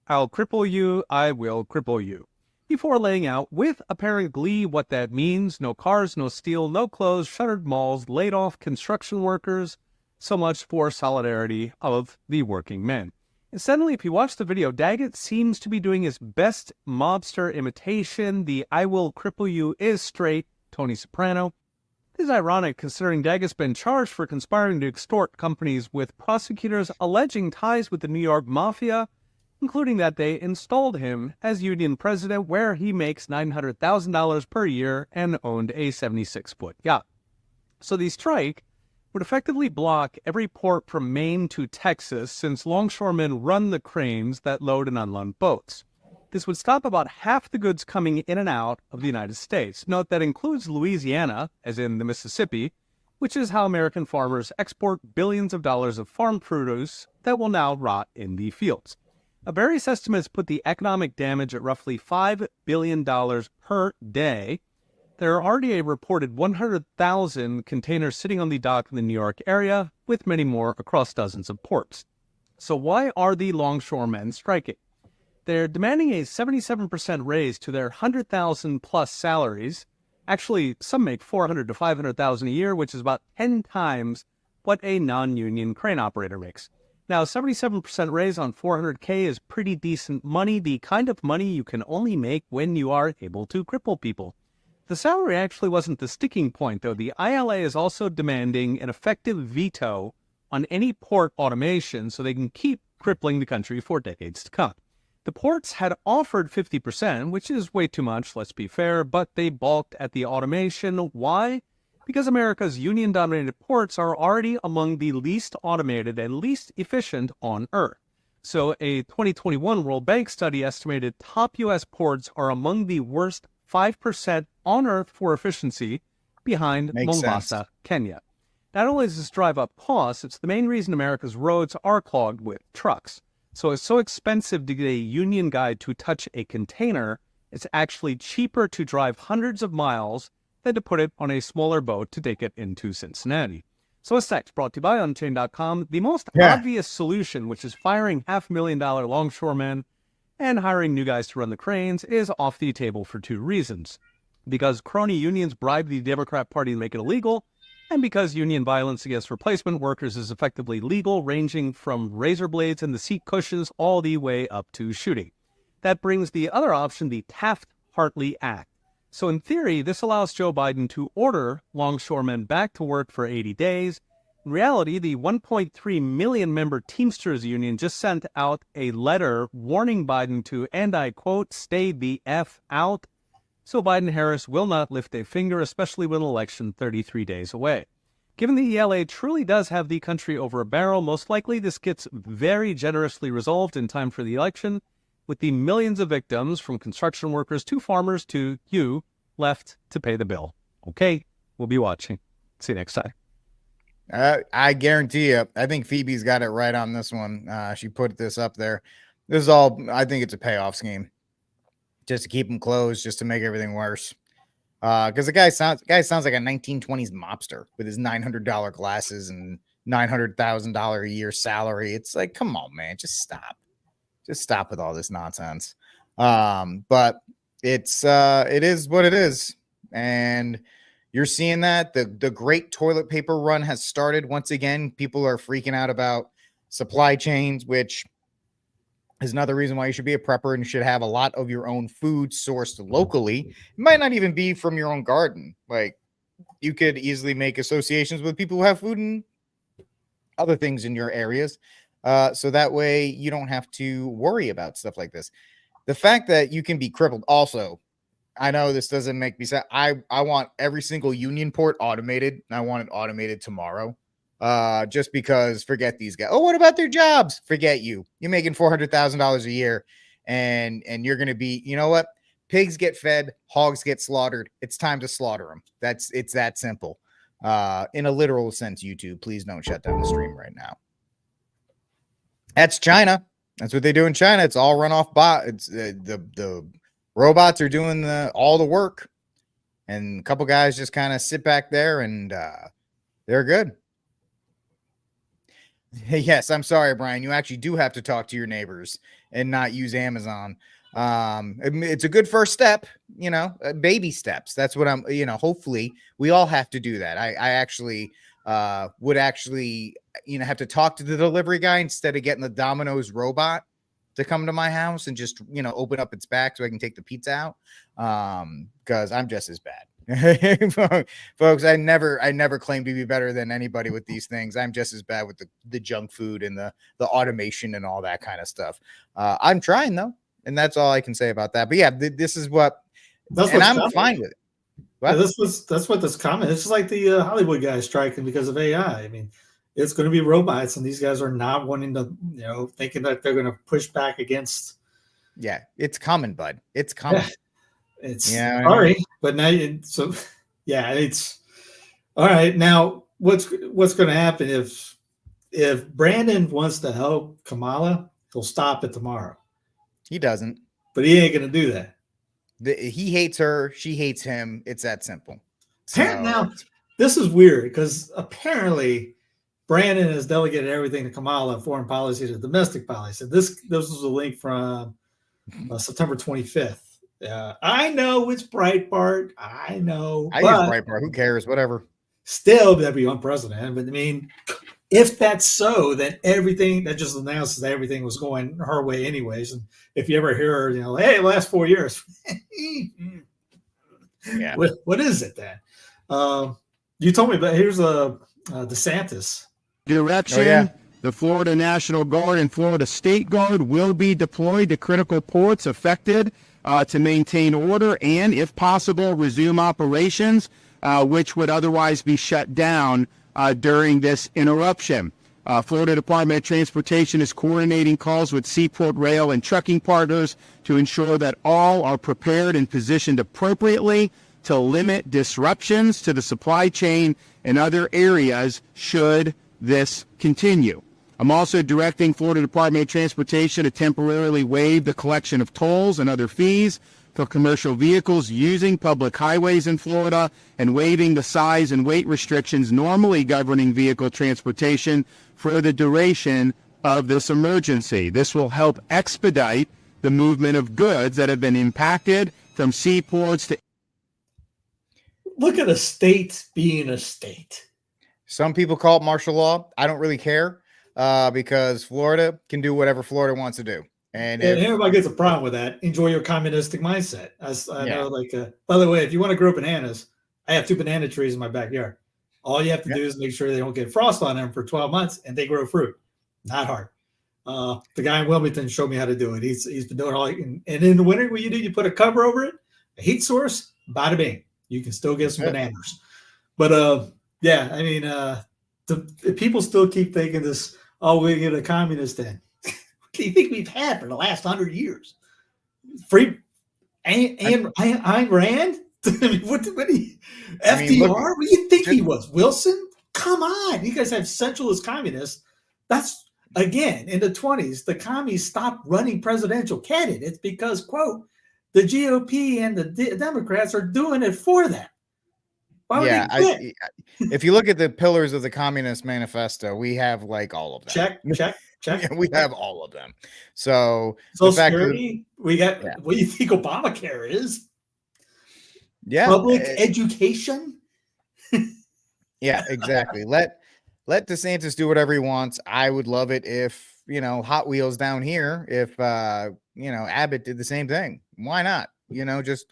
"I'll cripple you, I will cripple you," before laying out with apparent glee what that means: no cars, no steel, no clothes, shuttered malls, laid off construction workers. So much for solidarity of the working men. Incidentally, if you watch the video, Daggett seems to be doing his best mobster imitation. The "I will cripple you" is straight Tony Soprano. This is ironic considering Daggett's been charged for conspiring to extort companies, with prosecutors alleging ties with the New York Mafia, including that they installed him as union president, where he makes $900,000 per year and owned a 76-foot yacht. So the strike would effectively block every port from Maine to Texas, since longshoremen run the cranes that load and unload boats. This would stop about half the goods coming in and out of the United States. Note that includes Louisiana, as in the Mississippi, which is how American farmers export billions of dollars of farm produce that will now rot in the fields. Various estimates put the economic damage at roughly $5 billion per day. There are already a reported 100,000 containers sitting on the dock in the New York area, with many more across dozens of ports. So why are the longshoremen striking? They're demanding a 77% raise to their 100,000 plus salaries. Actually, some make 400 to 500,000 a year, which is about 10 times what a non-union crane operator makes. Now, 77% raise on 400K is pretty decent money, the kind of money you can only make when you are able to cripple people. The salary actually wasn't the sticking point, though. The ILA is also demanding an effective veto on any port automation so they can keep crippling the country for decades to come. The ports had offered 50%, which is way too much, let's be fair, but they balked at the automation. Why? Because America's union-dominated ports are already among the least automated and least efficient on Earth. So a 2021 World Bank study estimated top U.S. ports are among the worst 5% on Earth for efficiency, behind Mombasa, Kenya. Not only does this drive up costs, it's the main reason America's roads are clogged with trucks. So it's so expensive to get a union guy to touch a container, it's actually cheaper to drive hundreds of miles than to put it on a smaller boat to take it into Cincinnati. So what's next? Brought to you by Unchained.com. The most obvious solution, which is firing $500,000 longshoremen and hiring new guys to run the cranes, is off the table for two reasons. Because crony unions bribe the Democrat Party to make it illegal, and because union violence against replacement workers is effectively legal, ranging from razor blades and the seat cushions all the way up to shooting. That brings the other option, the Taft-Hartley Act. So in theory, this allows Joe Biden to order longshoremen back to work for 80 days. In reality, the 1.3 million member Teamsters Union just sent out a letter warning Biden to, and I quote, stay the F out. So Biden-Harris will not lift a finger, especially with an election 33 days away. Given the ELA truly does have the country over a barrel, most likely this gets very generously resolved in time for the election, with the millions of victims, from construction workers to farmers to you, left to pay the bill. Okay, we'll be watching. See you next time. I guarantee you, I think Phoebe's got it right on this one. She put this up there. This is all, I think it's a payoff scheme. Just to keep them closed, just to make everything worse. Because the guy sounds like a 1920s mobster with his $900 glasses and $900,000 a year salary. It's like, come on, man, just stop. Just stop with all this nonsense. But it is what it is. And you're seeing that the great toilet paper run has started once again. People are freaking out about supply chains, which is another reason why you should be a prepper and you should have a lot of your own food sourced locally. It might not even be from your own garden. Like, you could easily make associations with people who have food and other things in your areas. So that way you don't have to worry about stuff like this. The fact that you can be crippled also, I know this doesn't make me sad. I want every single union port automated, and I want it automated tomorrow. Just because, forget these guys. Oh, what about their jobs? Forget you. You're making $400,000 a year, and you're going to be, you know what? Pigs get fed, hogs get slaughtered. It's time to slaughter them. It's that simple. In a literal sense, YouTube, please don't shut down the stream right now. That's China. That's what they do in China. It's all run off bot. It's the robots are doing all the work, and a couple guys just kind of sit back there and they're good. Yes, I'm sorry, Brian. You actually do have to talk to your neighbors and not use Amazon. It's a good first step, baby steps. That's what hopefully we all have to do that. I actually would actually, have to talk to the delivery guy instead of getting the Domino's robot to come to my house and just, open up its back so I can take the pizza out. Because I'm just as bad. Folks, I never claim to be better than anybody with these things. I'm just as bad with the junk food and the automation and all that kind of stuff. I'm trying though, and that's all I can say about that. But yeah, this is and I'm fine with it. Yeah, that's what this comment. It's just like the Hollywood guys striking because of AI. I mean, it's going to be robots, and these guys are not wanting to, thinking that they're going to push back against. Yeah, it's coming, bud. It's coming. It's sorry, but now it's all right. Now, what's going to happen if Brandon wants to help Kamala? He'll stop it tomorrow. He doesn't, but he ain't going to do that. He hates her. She hates him. It's that simple. Now, this is weird because apparently Brandon has delegated everything to Kamala, foreign policy to domestic policy. This was a link from September 25th. I know it's Breitbart. I know. I use Breitbart. Who cares? Whatever. Still, that'd be unprecedented. But I mean, if that's so, then everything that just announces that everything was going her way anyways. And if you ever hear her, hey, last 4 years. Yeah. What is it then? You told me, but here's DeSantis. Direction. Oh, yeah. The Florida National Guard and Florida State Guard will be deployed to critical ports affected to maintain order and, if possible, resume operations, which would otherwise be shut down during this interruption. Florida Department of Transportation is coordinating calls with seaport rail and trucking partners to ensure that all are prepared and positioned appropriately to limit disruptions to the supply chain and other areas should this continue. I'm also directing Florida Department of Transportation to temporarily waive the collection of tolls and other fees for commercial vehicles using public highways in Florida and waiving the size and weight restrictions normally governing vehicle transportation for the duration of this emergency. This will help expedite the movement of goods that have been impacted from seaports to. Look at a state being a state. Some people call it martial law. I don't really care because Florida can do whatever Florida wants to do. And everybody gets a problem with that. Enjoy your communistic mindset. I know, like, by the way, if you want to grow bananas, I have 2 banana trees in my backyard. All you have to do is make sure they don't get frost on them for 12 months and they grow fruit. Not hard. The guy in Wilmington showed me how to do it. He's been doing all. And in the winter, what you do, you put a cover over it, a heat source, bada bing. You can still get some bananas. But yeah, I mean, the people still keep thinking this. Oh, we get a communist in. What do you think we've had for the last 100 years? Free and Ayn Rand. What do you, FDR? What do you think he was? Wilson? Come on, you guys have centralist communists. That's, again, in the 20s, the commies stopped running presidential candidates because, quote, the GOP and the Democrats are doing it for them. Why would they quit? If you look at the pillars of the Communist Manifesto, we have like all of them. Check. Yeah, we have all of them. So Social Security, we got. What do you think Obamacare is? Yeah, public education. Yeah, exactly. Let DeSantis do whatever he wants. I would love it if, Hot Wheels down here, if Abbott did the same thing. Why not? Just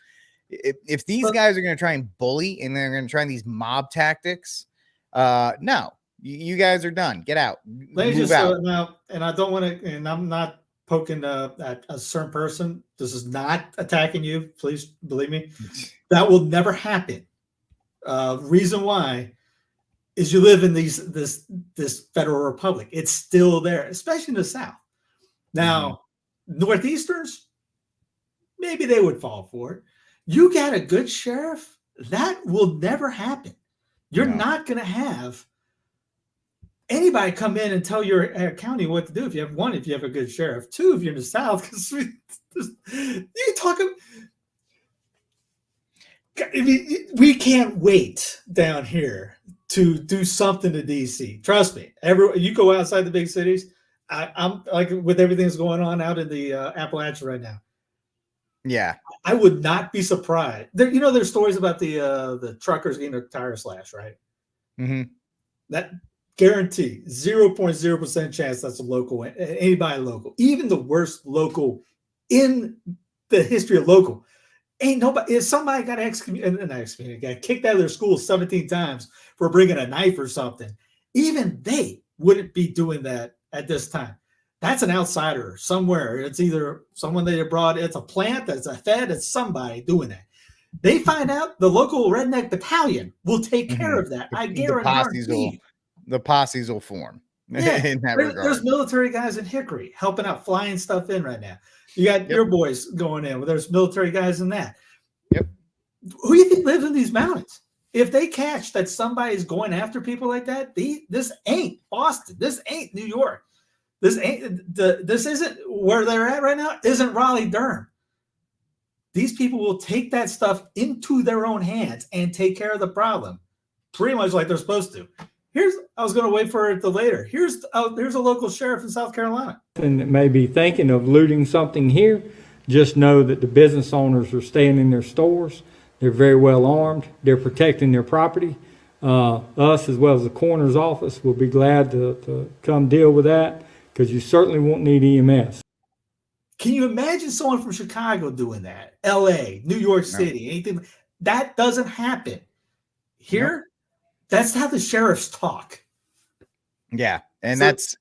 if these guys are going to try and bully and they're going to try these mob tactics, no, you guys are done. Get out. Move out. Now, and I don't want to, and I'm not poking at a certain person. This is not attacking you. Please believe me. That will never happen. Reason why is you live in this federal republic. It's still there, especially in the South. Now, Northeasterns, maybe they would fall for it. You got a good sheriff, that will never happen. You're not going to have anybody come in and tell your county what to do. If you have a good sheriff. 2, if you're in the South, because you talk. I mean, we can't wait down here to do something to DC. Trust me. You go outside the big cities. I'm like, with everything that's going on out in the Appalachia right now. Yeah, I would not be surprised. There's stories about the truckers getting their tires slashed, right? Mm-hmm. That guarantee 0.0% chance that's a local. Anybody local, even the worst local in the history of local. Ain't nobody. If somebody got got kicked out of their school 17 times for bringing a knife or something, even they wouldn't be doing that at this time. That's an outsider somewhere. It's either someone they brought. It's a plant. It's a Fed. It's somebody doing that. They find out the local redneck battalion will take care of that. I guarantee. The posses will form. Yeah, in that regard. There's military guys in Hickory helping out, flying stuff in right now. You got your boys going in. Well, there's military guys in that. Yep. Who do you think lives in these mountains? If they catch that somebody's going after people like that, this ain't Boston. This ain't New York. This isn't where they're at right now. Isn't Raleigh-Durham. These people will take that stuff into their own hands and take care of the problem, pretty much like they're supposed to. I was going to wait for it till later. Here's a local sheriff in South Carolina. And that may be thinking of looting something here, just know that the business owners are staying in their stores. They're very well armed. They're protecting their property. Us, as well as the coroner's office, will be glad to come deal with that, because you certainly won't need EMS. Can you imagine someone from Chicago doing that? LA, New York City, anything? That doesn't happen. Here, that's how the sheriffs talk. Yeah, and that's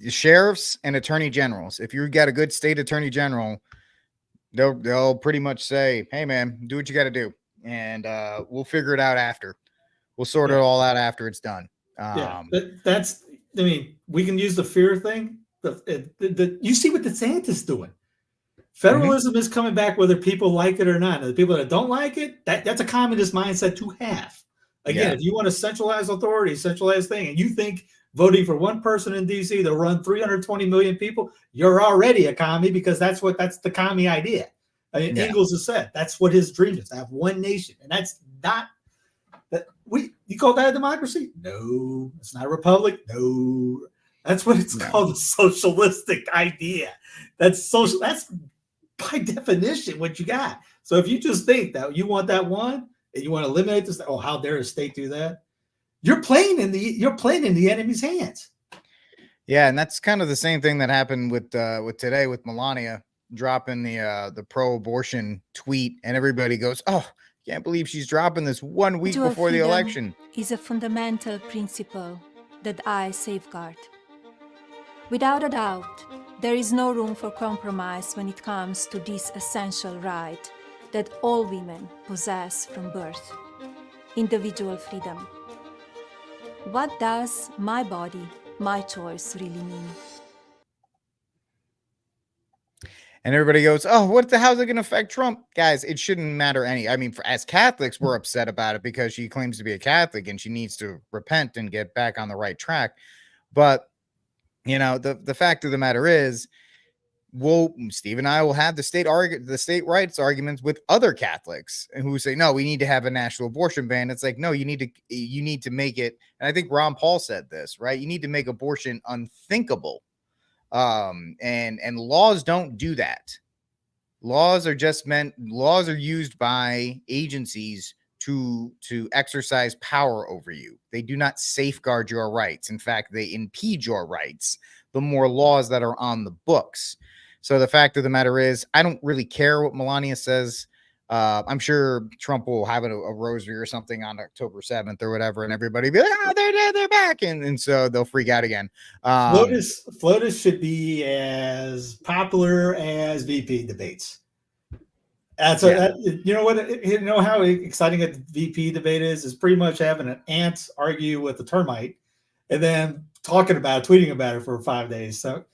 sheriffs and attorney generals. If you got a good state attorney general, they'll pretty much say, "Hey, man, do what you got to do, and we'll figure it out after. We'll sort it all out after it's done." That's. I mean, we can use the fear thing. You see what DeSantis doing. Federalism is coming back whether people like it or not. And the people that don't like it, that's a communist mindset to have. Again, if you want a centralized authority, centralized thing, and you think voting for one person in DC to run 320 million people, you're already a commie, because that's the commie idea. I mean, Engels has said that's what his dream is, to have one nation. And that's not that you call that a democracy? No, it's not a republic. No, that's what it's called, a socialistic idea. That's social. That's by definition what you got. So if you just think that you want that one and you want to eliminate this, how dare a state do that? you're playing in the enemy's hands. Yeah, and that's kind of the same thing that happened with today with Melania dropping the pro-abortion tweet, and everybody goes, "Oh, can't believe she's dropping this 1 week before the election." Is a fundamental principle that I safeguard. Without a doubt, there is no room for compromise when it comes to this essential right that all women possess from birth: individual freedom. What does my body, my choice really mean? And everybody goes, "Oh, how's it going to affect Trump?" Guys, it shouldn't matter any. I mean, as Catholics, we're upset about it because she claims to be a Catholic and she needs to repent and get back on the right track. But, you know, the fact of the matter is, Steve and I will have the state rights arguments with other Catholics who say, no, we need to have a national abortion ban. It's like, no, you need to make it. And I think Ron Paul said this, right? You need to make abortion unthinkable. And laws don't do that. Laws are used by agencies to exercise power over you. They do not safeguard your rights. In fact, they impede your rights, the more laws that are on the books. So the fact of the matter is, I don't really care what Melania says. I'm sure Trump will have a rosary or something on October 7th or whatever, and everybody be like, "Oh, they're back," and so they'll freak out again. FLOTUS should be as popular as VP debates. You know how exciting a VP debate is pretty much having an ant argue with a termite, and then tweeting about it for 5 days. So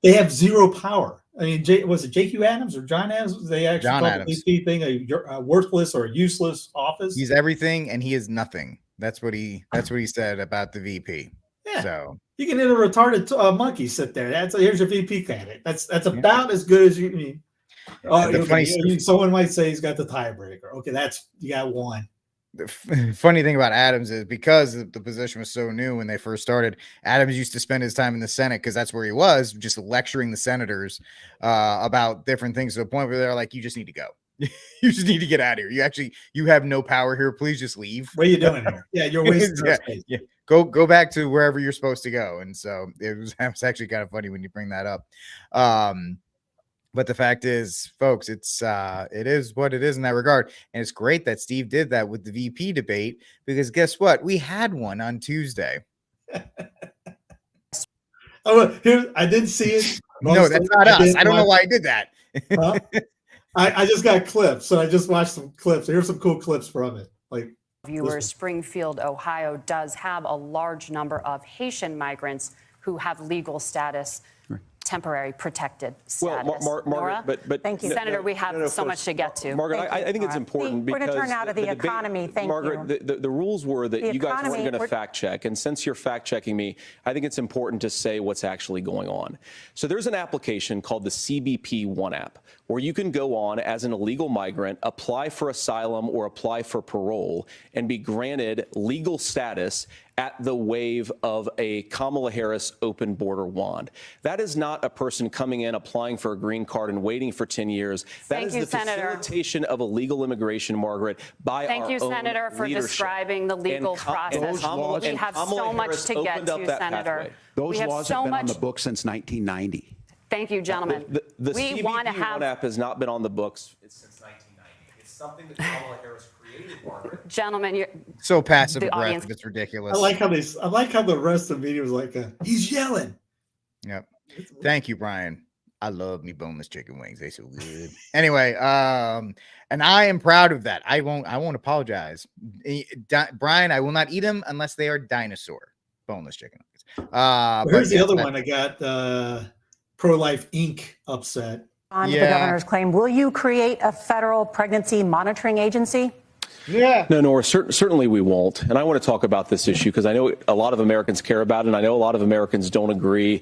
they have zero power. I mean, was it J.Q. Adams or John Adams? They actually called the VP thing a worthless or useless office. He's everything and he is nothing. That's what he said about the VP. Yeah. So you can let a retarded monkey sit there. Here's your VP candidate. That's about as good as you mean. Someone might say he's got the tiebreaker. Okay, you got one. The funny thing about Adams is, because the position was so new when they first started, Adams used to spend his time in the Senate because that's where he was, just lecturing the senators about different things, to the point where they're like, "You just need to go. You just need to get out of here. You have no power here. Please just leave. What are you doing here? Yeah, you're wasting space. Yeah. Go back to wherever you're supposed to go." And so it was actually kind of funny when you bring that up. But the fact is, folks, it is what it is in that regard. And it's great that Steve did that with the VP debate, because guess what? We had one on Tuesday. I didn't see it. No, that's not us. I don't know why I did that. I just got clips, so I just watched some clips. Here's some cool clips from it. Viewers, Springfield, Ohio does have a large number of Haitian migrants who have legal status. Temporary protected status. Well, Margaret, but thank you, Senator. We have so much to get to. Margaret, I think it's important because we're going to turn out of the economy. Thank Margaret, you. The rules were that you guys weren't going to fact check, and since you're fact checking me, I think it's important to say what's actually going on. So there's an application called the CBP One app, where you can go on as an illegal migrant, apply for asylum or apply for parole, and be granted legal status at the wave of a Kamala Harris open border wand. That is not a person coming in, applying for a green card and waiting for 10 years. That is the facilitation of illegal immigration, Margaret, by our own leadership. Thank you, Senator, for describing the legal process. We have so much to get to, Senator. Those laws have been on the books since 1990. Thank you, gentlemen. The CBP One app has not been on the books since 1990. It's something that Kamala Harris created, Margaret. Gentlemen, you're so passive aggressive. It's ridiculous. I like how the rest of the media was like, he's yelling. Yep. Thank you, Brian. I love me boneless chicken wings. They're so good. Anyway, and I am proud of that. I won't apologize. Brian, I will not eat them unless they are dinosaur boneless chicken wings. Here's the other one. I got Pro-Life Inc. upset. On the governor's claim, will you create a federal pregnancy monitoring agency? Yeah. No, certainly we won't. And I want to talk about this issue because I know a lot of Americans care about it, and I know a lot of Americans don't agree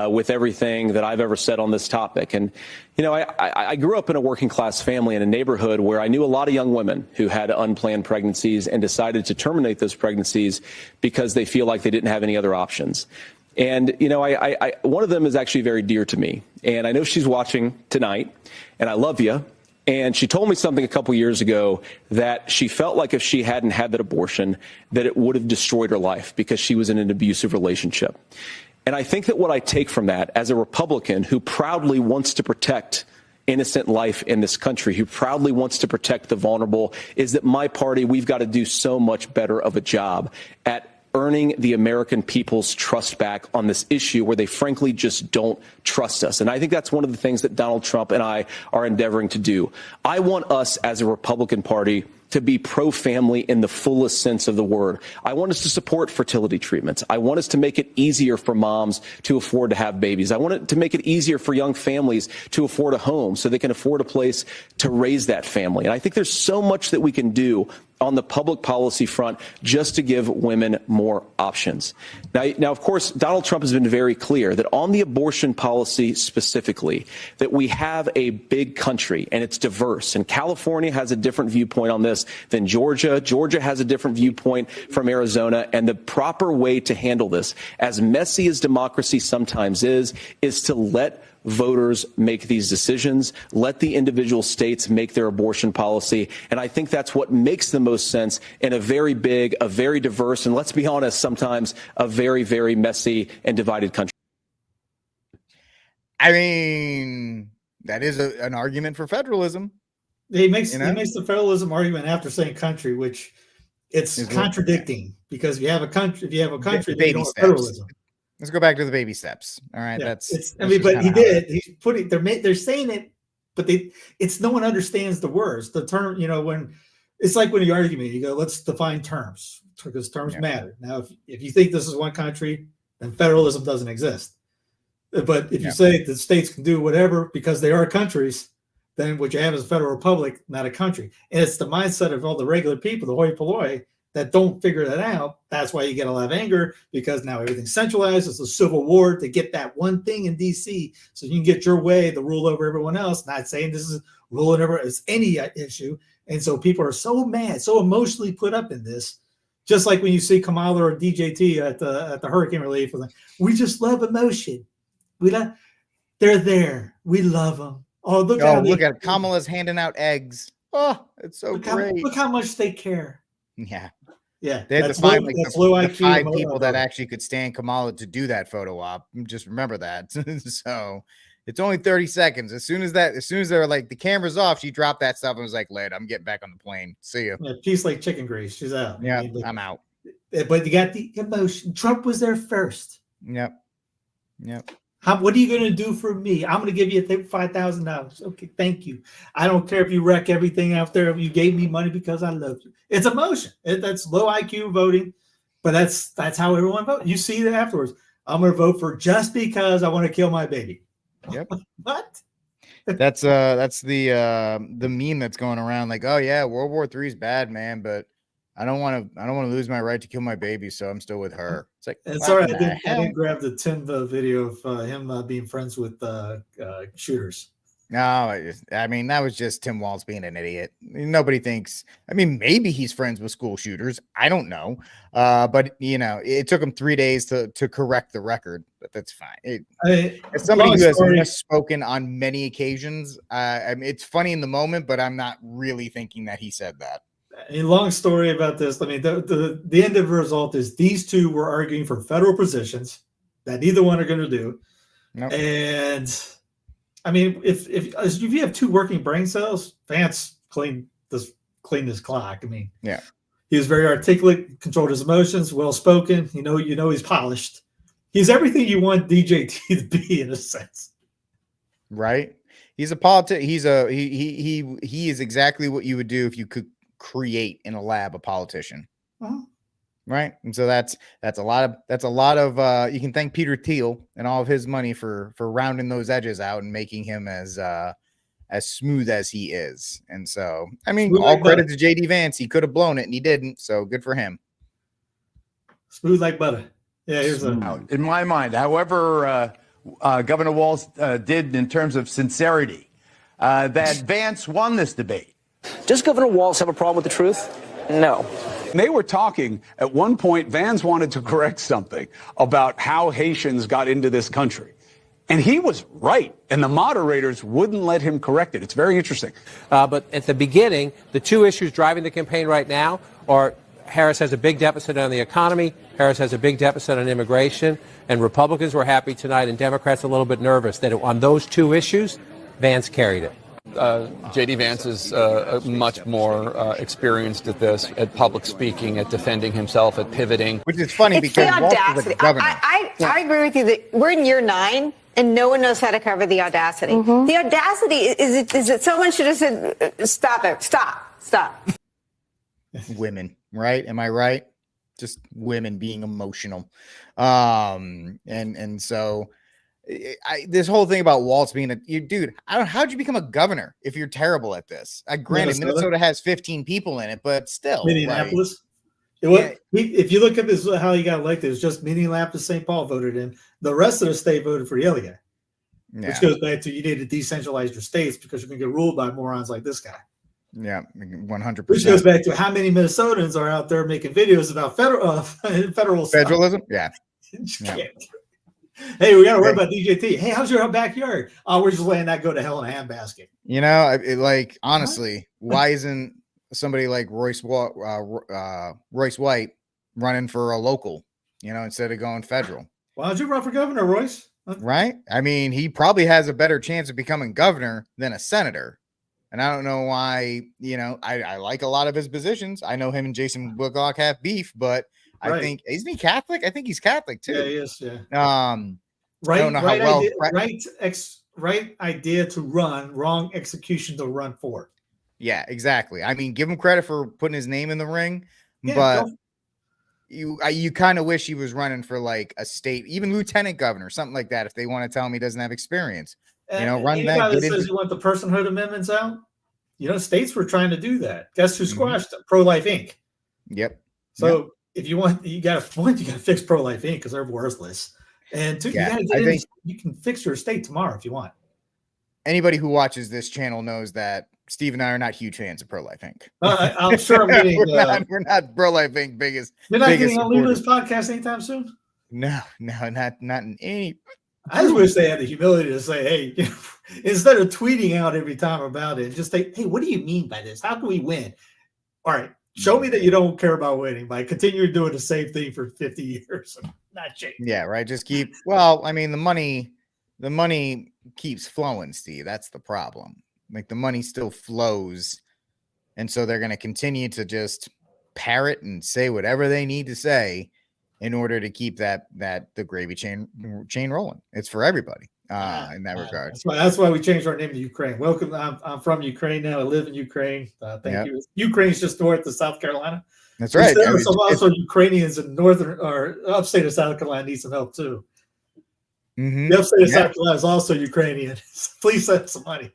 with everything that I've ever said on this topic. And, you know, I grew up in a working class family in a neighborhood where I knew a lot of young women who had unplanned pregnancies and decided to terminate those pregnancies because they feel like they didn't have any other options. And, you know, one of them is actually very dear to me. And I know she's watching tonight, and I love you. And she told me something a couple years ago that she felt like if she hadn't had that abortion, that it would have destroyed her life because she was in an abusive relationship. And I think that what I take from that as a Republican who proudly wants to protect innocent life in this country, who proudly wants to protect the vulnerable, is that my party, we've got to do so much better of a job at earning the American people's trust back on this issue where they frankly just don't trust us. And I think that's one of the things that Donald Trump and I are endeavoring to do. I want us as a Republican Party to be pro-family in the fullest sense of the word. I want us to support fertility treatments. I want us to make it easier for moms to afford to have babies. I want it to make it easier for young families to afford a home so they can afford a place to raise that family. And I think there's so much that we can do on the public policy front just to give women more options. Now, of course, Donald Trump has been very clear that on the abortion policy specifically, that we have a big country and it's diverse. And California has a different viewpoint on this than Georgia. Georgia has a different viewpoint from Arizona. And the proper way to handle this, as messy as democracy sometimes is to let voters make these decisions, let the individual states make their abortion policy. And I think that's what makes the most sense in a very big, a very diverse, and let's be honest, sometimes a very, very messy and divided country. I mean, that is an argument for federalism. He makes the federalism argument after saying country, which it's contradicting because if you have a country, then you don't have federalism. Let's go back to the baby steps. All right, but he did. He's putting. They're saying it, but it's no one understands the words. The term, when it's like when you argue me, you go, let's define terms because terms matter. Now, if you think this is one country, then federalism doesn't exist. But if you say the states can do whatever because they are countries, then what you have is a federal republic, not a country. And it's the mindset of all the regular people, the hoi polloi, that don't figure that out. That's why you get a lot of anger because now everything's centralized. It's a civil war to get that one thing in DC so you can get your way to rule over everyone else. Not saying this is ruling over it's any issue. And so people are so mad, so emotionally put up in this. Just like when you see Kamala or DJT at the hurricane relief, we just love emotion. They're there. We love them. Oh, look at Kamala's handing out eggs. Oh, it's so great. Look how much they care. Yeah. Yeah. They had to find the 5 people that actually could stand Kamala to do that photo op. Just remember that. So it's only 30 seconds. As soon as they're like the camera's off, she dropped that stuff and was like, "Later, I'm getting back on the plane. See you." Yeah, she's like chicken grease. She's out. Yeah, I'm out. But you got the emotion. Trump was there first. Yep. What are you going to do for me? I'm going to give you $5,000. Okay, thank you. I don't care if you wreck everything out there. You gave me money because I love you. It's emotion. That's low IQ voting, but that's how everyone votes. You see that afterwards. I'm going to vote for just because I want to kill my baby. Yep. What? That's the meme that's going around. Like, oh yeah, World War III is bad, man, but I don't want to lose my right to kill my baby, so I'm still with her. It's like it's all right. I didn't grab the Tim video of him being friends with shooters. No, I mean that was just Tim Walz being an idiot. Nobody thinks. I mean, maybe he's friends with school shooters. I don't know. But it took him 3 days to correct the record. But that's fine. As somebody who has misspoken on many occasions, I mean, it's funny in the moment, but I'm not really thinking that he said that. A long story about this. I mean, the end of the result is these two were arguing for federal positions that neither one are going to do. Nope. And I mean, if you have 2 working brain cells, Vance cleaned this clock. I mean, yeah, he was very articulate, controlled his emotions, well spoken. He's polished. He's everything you want DJT to be in a sense. Right. He's a politician. He is exactly what you would do if you could create in a lab a politician. Uh-huh. Right. And so that's a lot of you can thank Peter Thiel and all of his money for rounding those edges out and making him as smooth as he is. And so, I mean, smooth all like credit to JD Vance. He could have blown it and he didn't. So good for him. Smooth like butter. Yeah. In my mind, however, Governor Walz did in terms of sincerity, that Vance won this debate. Does Governor Walz have a problem with the truth? No. They were talking at one point, Vance wanted to correct something about how Haitians got into this country. And he was right, and the moderators wouldn't let him correct it. It's very interesting. But at the beginning, the two issues driving the campaign right now are Harris has a big deficit on the economy, Harris has a big deficit on immigration, and Republicans were happy tonight and Democrats a little bit nervous that on those two issues, Vance carried it. J.D. Vance is much more experienced at this, at public speaking, at defending himself, at pivoting. Which is funny It's because the Walsh is audacity. a governor. I agree with you that we're in year 9 and no one knows how to cover the audacity. The audacity is that someone should have said, stop it, stop. Women, right? Am I right? Just women being emotional. And so this whole thing about Waltz being dude, how'd you become a governor if you're terrible at this? Granted, Minnesota has 15 people in it, but still. Minneapolis. If you look at this, how he got elected, it's just Minneapolis, St. Paul voted in. The rest of the state voted for the other guy, which goes back to you need to decentralize your states because you're going to get ruled by morons like this guy. Yeah, 100%. Which goes back to how many Minnesotans are out there making videos about federal federalism. Stuff. Hey, we got to worry about DJT. Hey, how's your backyard? Oh, we're just letting that go to hell in a handbasket. You know, honestly, why isn't somebody like Royce White running for a local, instead of going federal? Why don't you run for governor, Royce? Right? I mean, he probably has a better chance of becoming governor than a senator. And I don't know why, I like a lot of his positions. I know him and Jason Whitlock have beef, but I think, isn't he Catholic? I think he's Catholic too. Yeah, he is. Yeah. I don't know how well. Right idea to run, wrong execution to run for. Yeah, exactly. I mean, give him credit for putting his name in the ring, but you kind of wish he was running for like a state, even lieutenant governor, something like that. If they want to tell him he doesn't have experience, run that. That says you want the personhood amendments out. States were trying to do that. Guess who squashed them? Pro-Life Inc. Yep. So if you want, you got to fix Pro-Life Inc. because they're worthless. And two, you can fix your state tomorrow if you want. Anybody who watches this channel knows that Steve and I are not huge fans of Pro-Life Inc. I'm sure I'm getting. we're not Pro-Life Inc. biggest. You're not biggest getting on Leader's podcast anytime soon. No, not in any. I just wish they had the humility to say, hey, instead of tweeting out every time about it, just say, hey, what do you mean by this? How can we win? All right, show me that you don't care about winning by continuing doing the same thing for 50 years. Not change. Yeah, right. Just the money keeps flowing, Steve. That's the problem. Like the money still flows. And so they're going to continue to just parrot and say whatever they need to say in order to keep the gravy chain rolling. It's for everybody in that regard. That's why we changed our name to Ukraine. Welcome. I'm from Ukraine now. I live in Ukraine. Thank you. Ukraine's just north of South Carolina. That's right. There's also Ukrainians in northern or upstate of South Carolina need some help too. Mm-hmm. The upstate of South Carolina is also Ukrainian. Please send some money.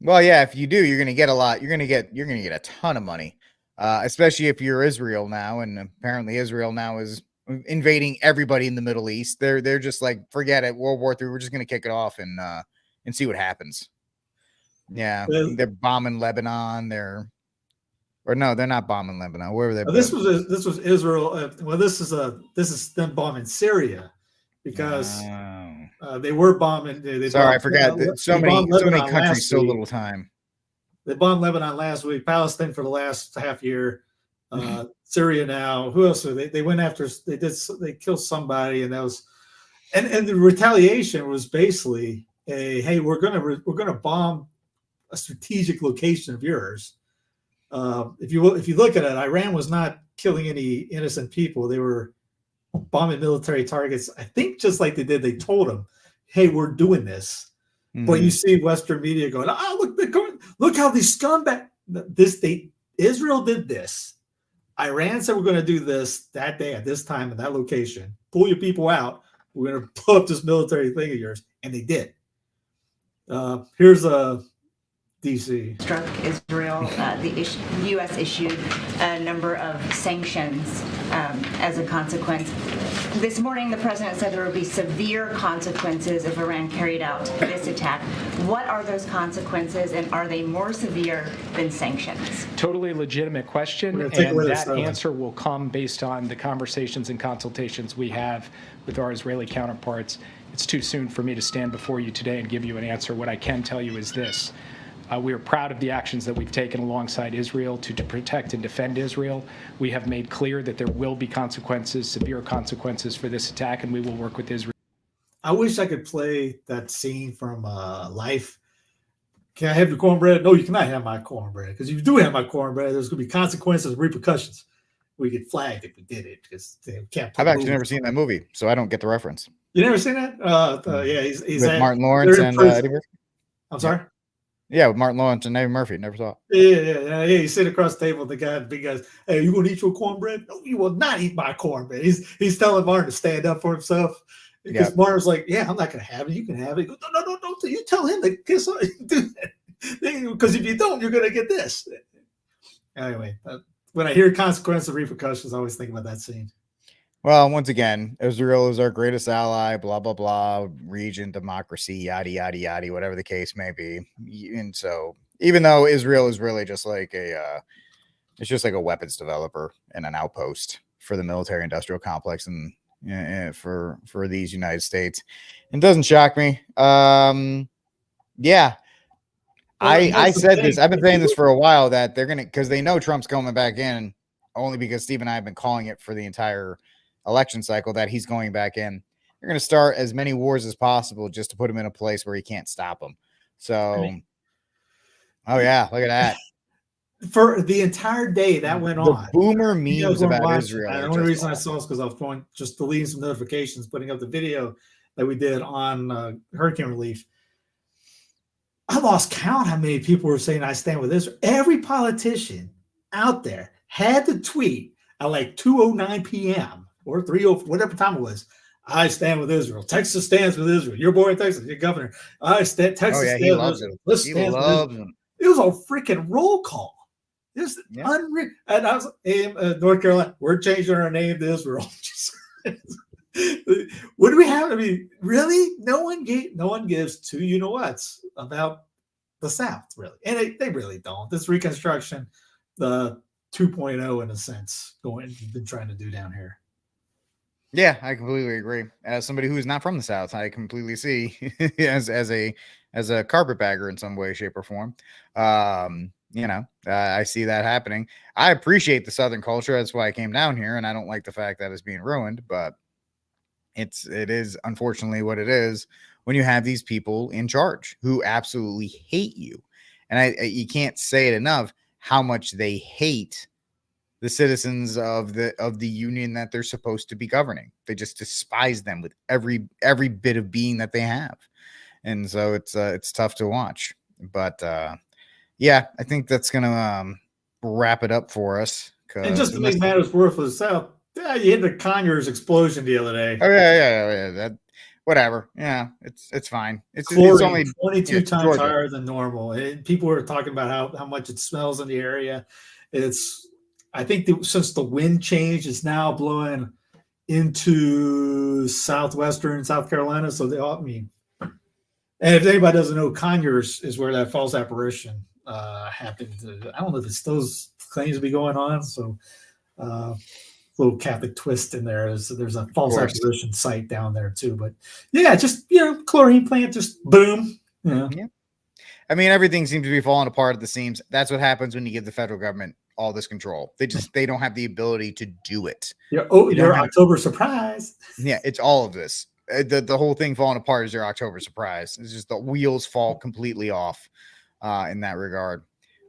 Well, yeah, if you do, you're going to get a lot. You're going to get a ton of money, especially if you're Israel now. And apparently Israel now is invading everybody in the Middle East. They're just like, forget it. World War III. We're just going to kick it off and see what happens. Yeah, they're bombing Lebanon. They're not bombing Lebanon. Where were they? This was Israel. This is them bombing Syria because they were bombing. I forgot. So many countries, so little time. They bombed Lebanon last week. Palestine for the last half year. Syria now. Who else? They went after. They killed somebody, and that was, and the retaliation was basically hey, we're gonna bomb a strategic location of yours. If you look at it, Iran was not killing any innocent people. They were bombing military targets. I think just like they did, they told them, "Hey, we're doing this." Mm-hmm. But you see Western media going, "Oh, look how these scumbag." Israel did this. Iran said we're going to do this that day at this time at that location. Pull your people out. We're going to pull up this military thing of yours, and they did. Here's D.C. Struck Israel. The U.S. issued a number of sanctions as a consequence. This morning, the president said there would be severe consequences if Iran carried out this attack. What are those consequences, and are they more severe than sanctions? Totally legitimate question, and that answer will come based on the conversations and consultations we have with our Israeli counterparts. It's too soon for me to stand before you today and give you an answer. What I can tell you is this. We are proud of the actions that we've taken alongside Israel to protect and defend Israel. We have made clear that there will be consequences, severe consequences for this attack, and we will work with Israel. I wish I could play that scene from Life. Can I have your cornbread? No, you cannot have my cornbread, because if you do have my cornbread, there's going to be consequences and repercussions. We get flagged if we did it, because they can't. I've actually never seen that movie, so I don't get the reference. You never seen that? Yeah, he's with Martin Lawrence and Eddie Murphy. I'm sorry? Yeah, with Martin Lawrence and Eddie Murphy. Never saw it. Yeah. You sit across the table with the big guys. Hey, you gonna eat your cornbread? No, you will not eat my cornbread. He's telling Martin to stand up for himself. Because Martin's like, yeah, I'm not gonna have it. You can have it. He goes, no. You tell him to kiss on because if you don't, you're gonna get this. Anyway, when I hear consequences and repercussions, I always think about that scene. Well, once again, Israel is our greatest ally, blah, blah, blah, region, democracy, yada, yada, yada, whatever the case may be. And so even though Israel is really just like it's just like a weapons developer and an outpost for the military industrial complex and for these United States, it doesn't shock me. Yeah. I said this, I've been saying this for a while, that they're going to, because they know Trump's coming back in, only because Steve and I have been calling it for the entire election cycle, that he's going back in. They're going to start as many wars as possible just to put him in a place where he can't stop them. So, oh yeah, look at that. For the entire day that went on. The boomer memes about Israel. The only reason I saw is because I was going just deleting some notifications, putting up the video that we did on hurricane relief. I lost count how many people were saying I stand with Israel. Every politician out there had to tweet at like 2:09 p.m. or 3:00, whatever time it was. I stand with Israel. Texas stands with Israel. Your boy in Texas, your governor. Texas stands he loves with it. He loves him. It was a freaking roll call. It was unreal. And I was North Carolina. We're changing our name to Israel. What do we have? I mean, really? No one gives two you know whats about the South, really, and they really don't. This Reconstruction, the 2.0 in a sense, been trying to do down here. Yeah, I completely agree. As somebody who is not from the South, I completely see as a carpetbagger in some way, shape, or form. I see that happening. I appreciate the Southern culture. That's why I came down here, and I don't like the fact that it's being ruined. But it is unfortunately what it is when you have these people in charge who absolutely hate you, and you can't say it enough how much they hate the citizens of the union that they're supposed to be governing. They just despise them with every bit of being that they have. And so it's tough to watch, but yeah, I think that's going to wrap it up for us. And just to make matters worse for the South, you hit the Conyers explosion the other day. Oh yeah. That whatever. Yeah, it's fine. It's only 22 times higher than normal. And people were talking about how much it smells in the area. I think since the wind change is now blowing into southwestern South Carolina, so and if anybody doesn't know, Conyers is where that false apparition happened. I don't know if it's still claims to be going on. So little Catholic twist in there. There's a false apparition site down there too. But yeah, just chlorine plant, just boom. Yeah. I mean, everything seems to be falling apart at the seams. That's what happens when you give the federal government all this control. They don't have the ability to do it. Your October surprise. Yeah, it's all of this. The whole thing falling apart is your October surprise. It's just the wheels fall completely off in that regard.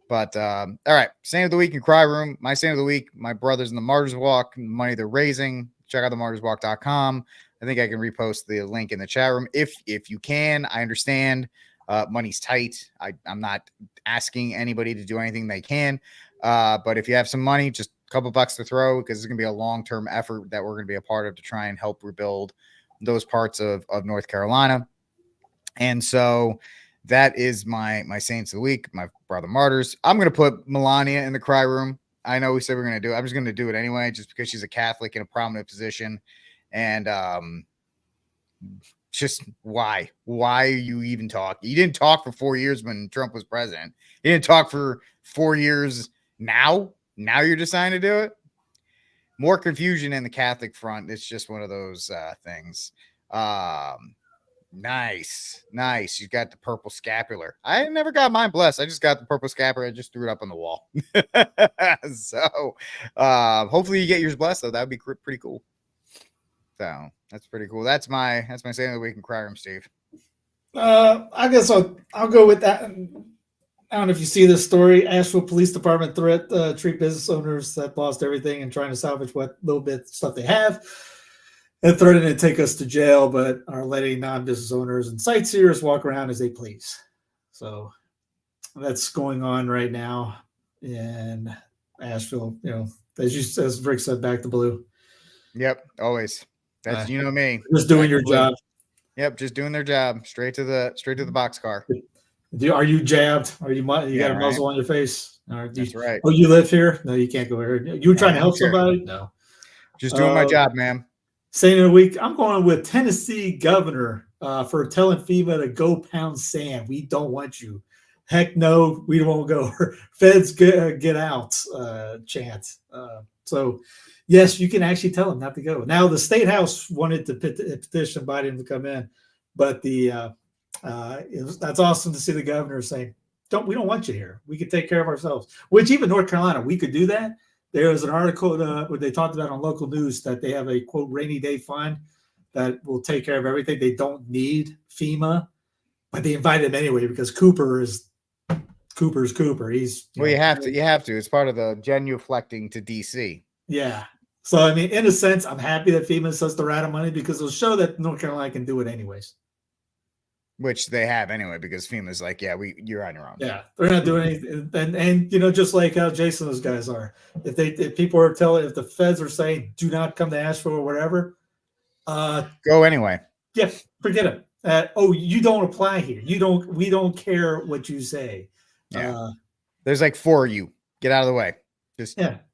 But all right, Saint of the Week in Cry Room. My Saint of the Week, my brothers in the Martyrs Walk, money they're raising. Check out themartyrswalk.com. I think I can repost the link in the chat room if you can. I understand money's tight. I'm not asking anybody to do anything they can. But if you have some money, just a couple bucks to throw, because it's going to be a long-term effort that we're going to be a part of to try and help rebuild those parts of North Carolina. And so that is my saints of the week, my brother martyrs. I'm going to put Melania in the cry room. I know we said we're going to do it. I'm just going to do it anyway, just because she's a Catholic in a prominent position. And just why are you even talking? You didn't talk for 4 years when Trump was president. You didn't talk for 4 years now you're deciding to do it. More confusion in the Catholic front. It's just one of those things. Nice. You got the purple scapular. I never got mine blessed. I just got the purple scapular. I just threw it up on the wall. So hopefully you get yours blessed, though. That would be pretty cool. So that's pretty cool. That's my saying of the week in Cry Room, Steve. I guess I'll go with that. I don't know if you see this story. Asheville Police Department treat business owners that lost everything and trying to salvage what little bit stuff they have, and threatening to take us to jail, but are letting non-business owners and sightseers walk around as they please. So that's going on right now in Asheville. As Rick said, back to blue. Yep, always. That's you know me. Just doing your job. Yep, just doing their job. Straight to the boxcar. Are you jabbed? Are you got a muzzle on your face? That's right. Oh, you live here? No, you can't go here. You were trying to help somebody? No. Just doing my job, ma'am. Saying in a week, I'm going with Tennessee governor for telling FEMA to go pound sand. We don't want you. Heck no, we won't go. Feds get out chant. So, yes, you can actually tell them not to go. Now, the State House wanted to petition Biden to come in, but that's awesome to see the governor saying, we don't want you here. We can take care of ourselves, which even North Carolina, we could do that. There was an article where they talked about on local news that they have a, quote, rainy day fund that will take care of everything. They don't need FEMA, but they invited him anyway because Cooper's Cooper. He's you have to. It's part of the genuflecting to DC. Yeah. So, I mean, in a sense, I'm happy that FEMA says they're out of money because it'll show that North Carolina can do it anyways. Which they have anyway, because FEMA's like, you're on your own. Yeah, they're not doing anything. And just like how Jason, those guys are. If people are if the feds are saying, do not come to Asheville or whatever, go anyway. Yeah, forget it. You don't apply here. We don't care what you say. Yeah. There's like 4 of you. Get out of the way.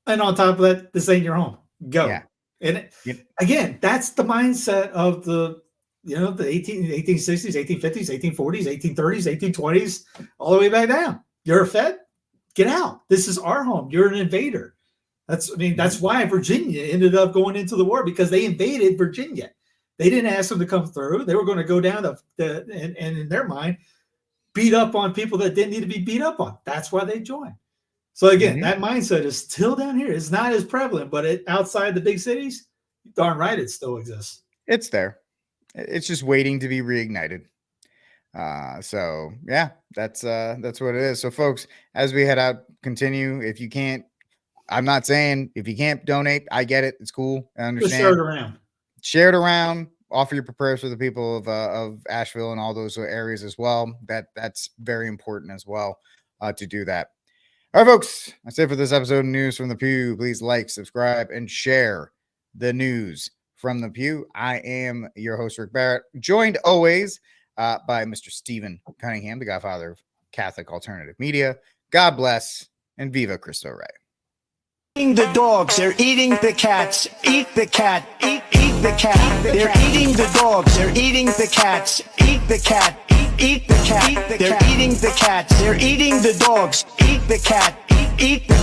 And on top of that, this ain't your home. Go. Yeah. And again, that's the mindset of the 1860s, 1850s, 1840s, 1830s, 1820s, all the way back down. You're a Fed? Get out. This is our home. You're an invader. That's why Virginia ended up going into the war, because they invaded Virginia. They didn't ask them to come through. They were going to go down and in their mind, beat up on people that didn't need to be beat up on. That's why they joined. So again, that mindset is still down here. It's not as prevalent, but outside the big cities, darn right, it still exists. It's there. It's just waiting to be reignited. So yeah, that's what it is. So folks, as we head out, continue. If you can't, I'm not saying if you can't donate, I get it. It's cool. I understand. Just share it around. Share it around. Offer your prayers for the people of Asheville and all those areas as well. That's very important as well to do that. All right, folks, that's it for this episode of News from the Pew. Please like, subscribe, and share the news from the Pew. I am your host, Rick Barrett, joined always by Mr. Stephen Cunningham, the godfather of Catholic alternative media. God bless, and Viva Cristo Rey. Eating the dogs, they're eating the cats. Eat the cat, eat the cat. They're eating the dogs, they're eating the cats. Eat the cat, eat the cat. They're eating the cats, they're eating the dogs. Eat the cat, eat the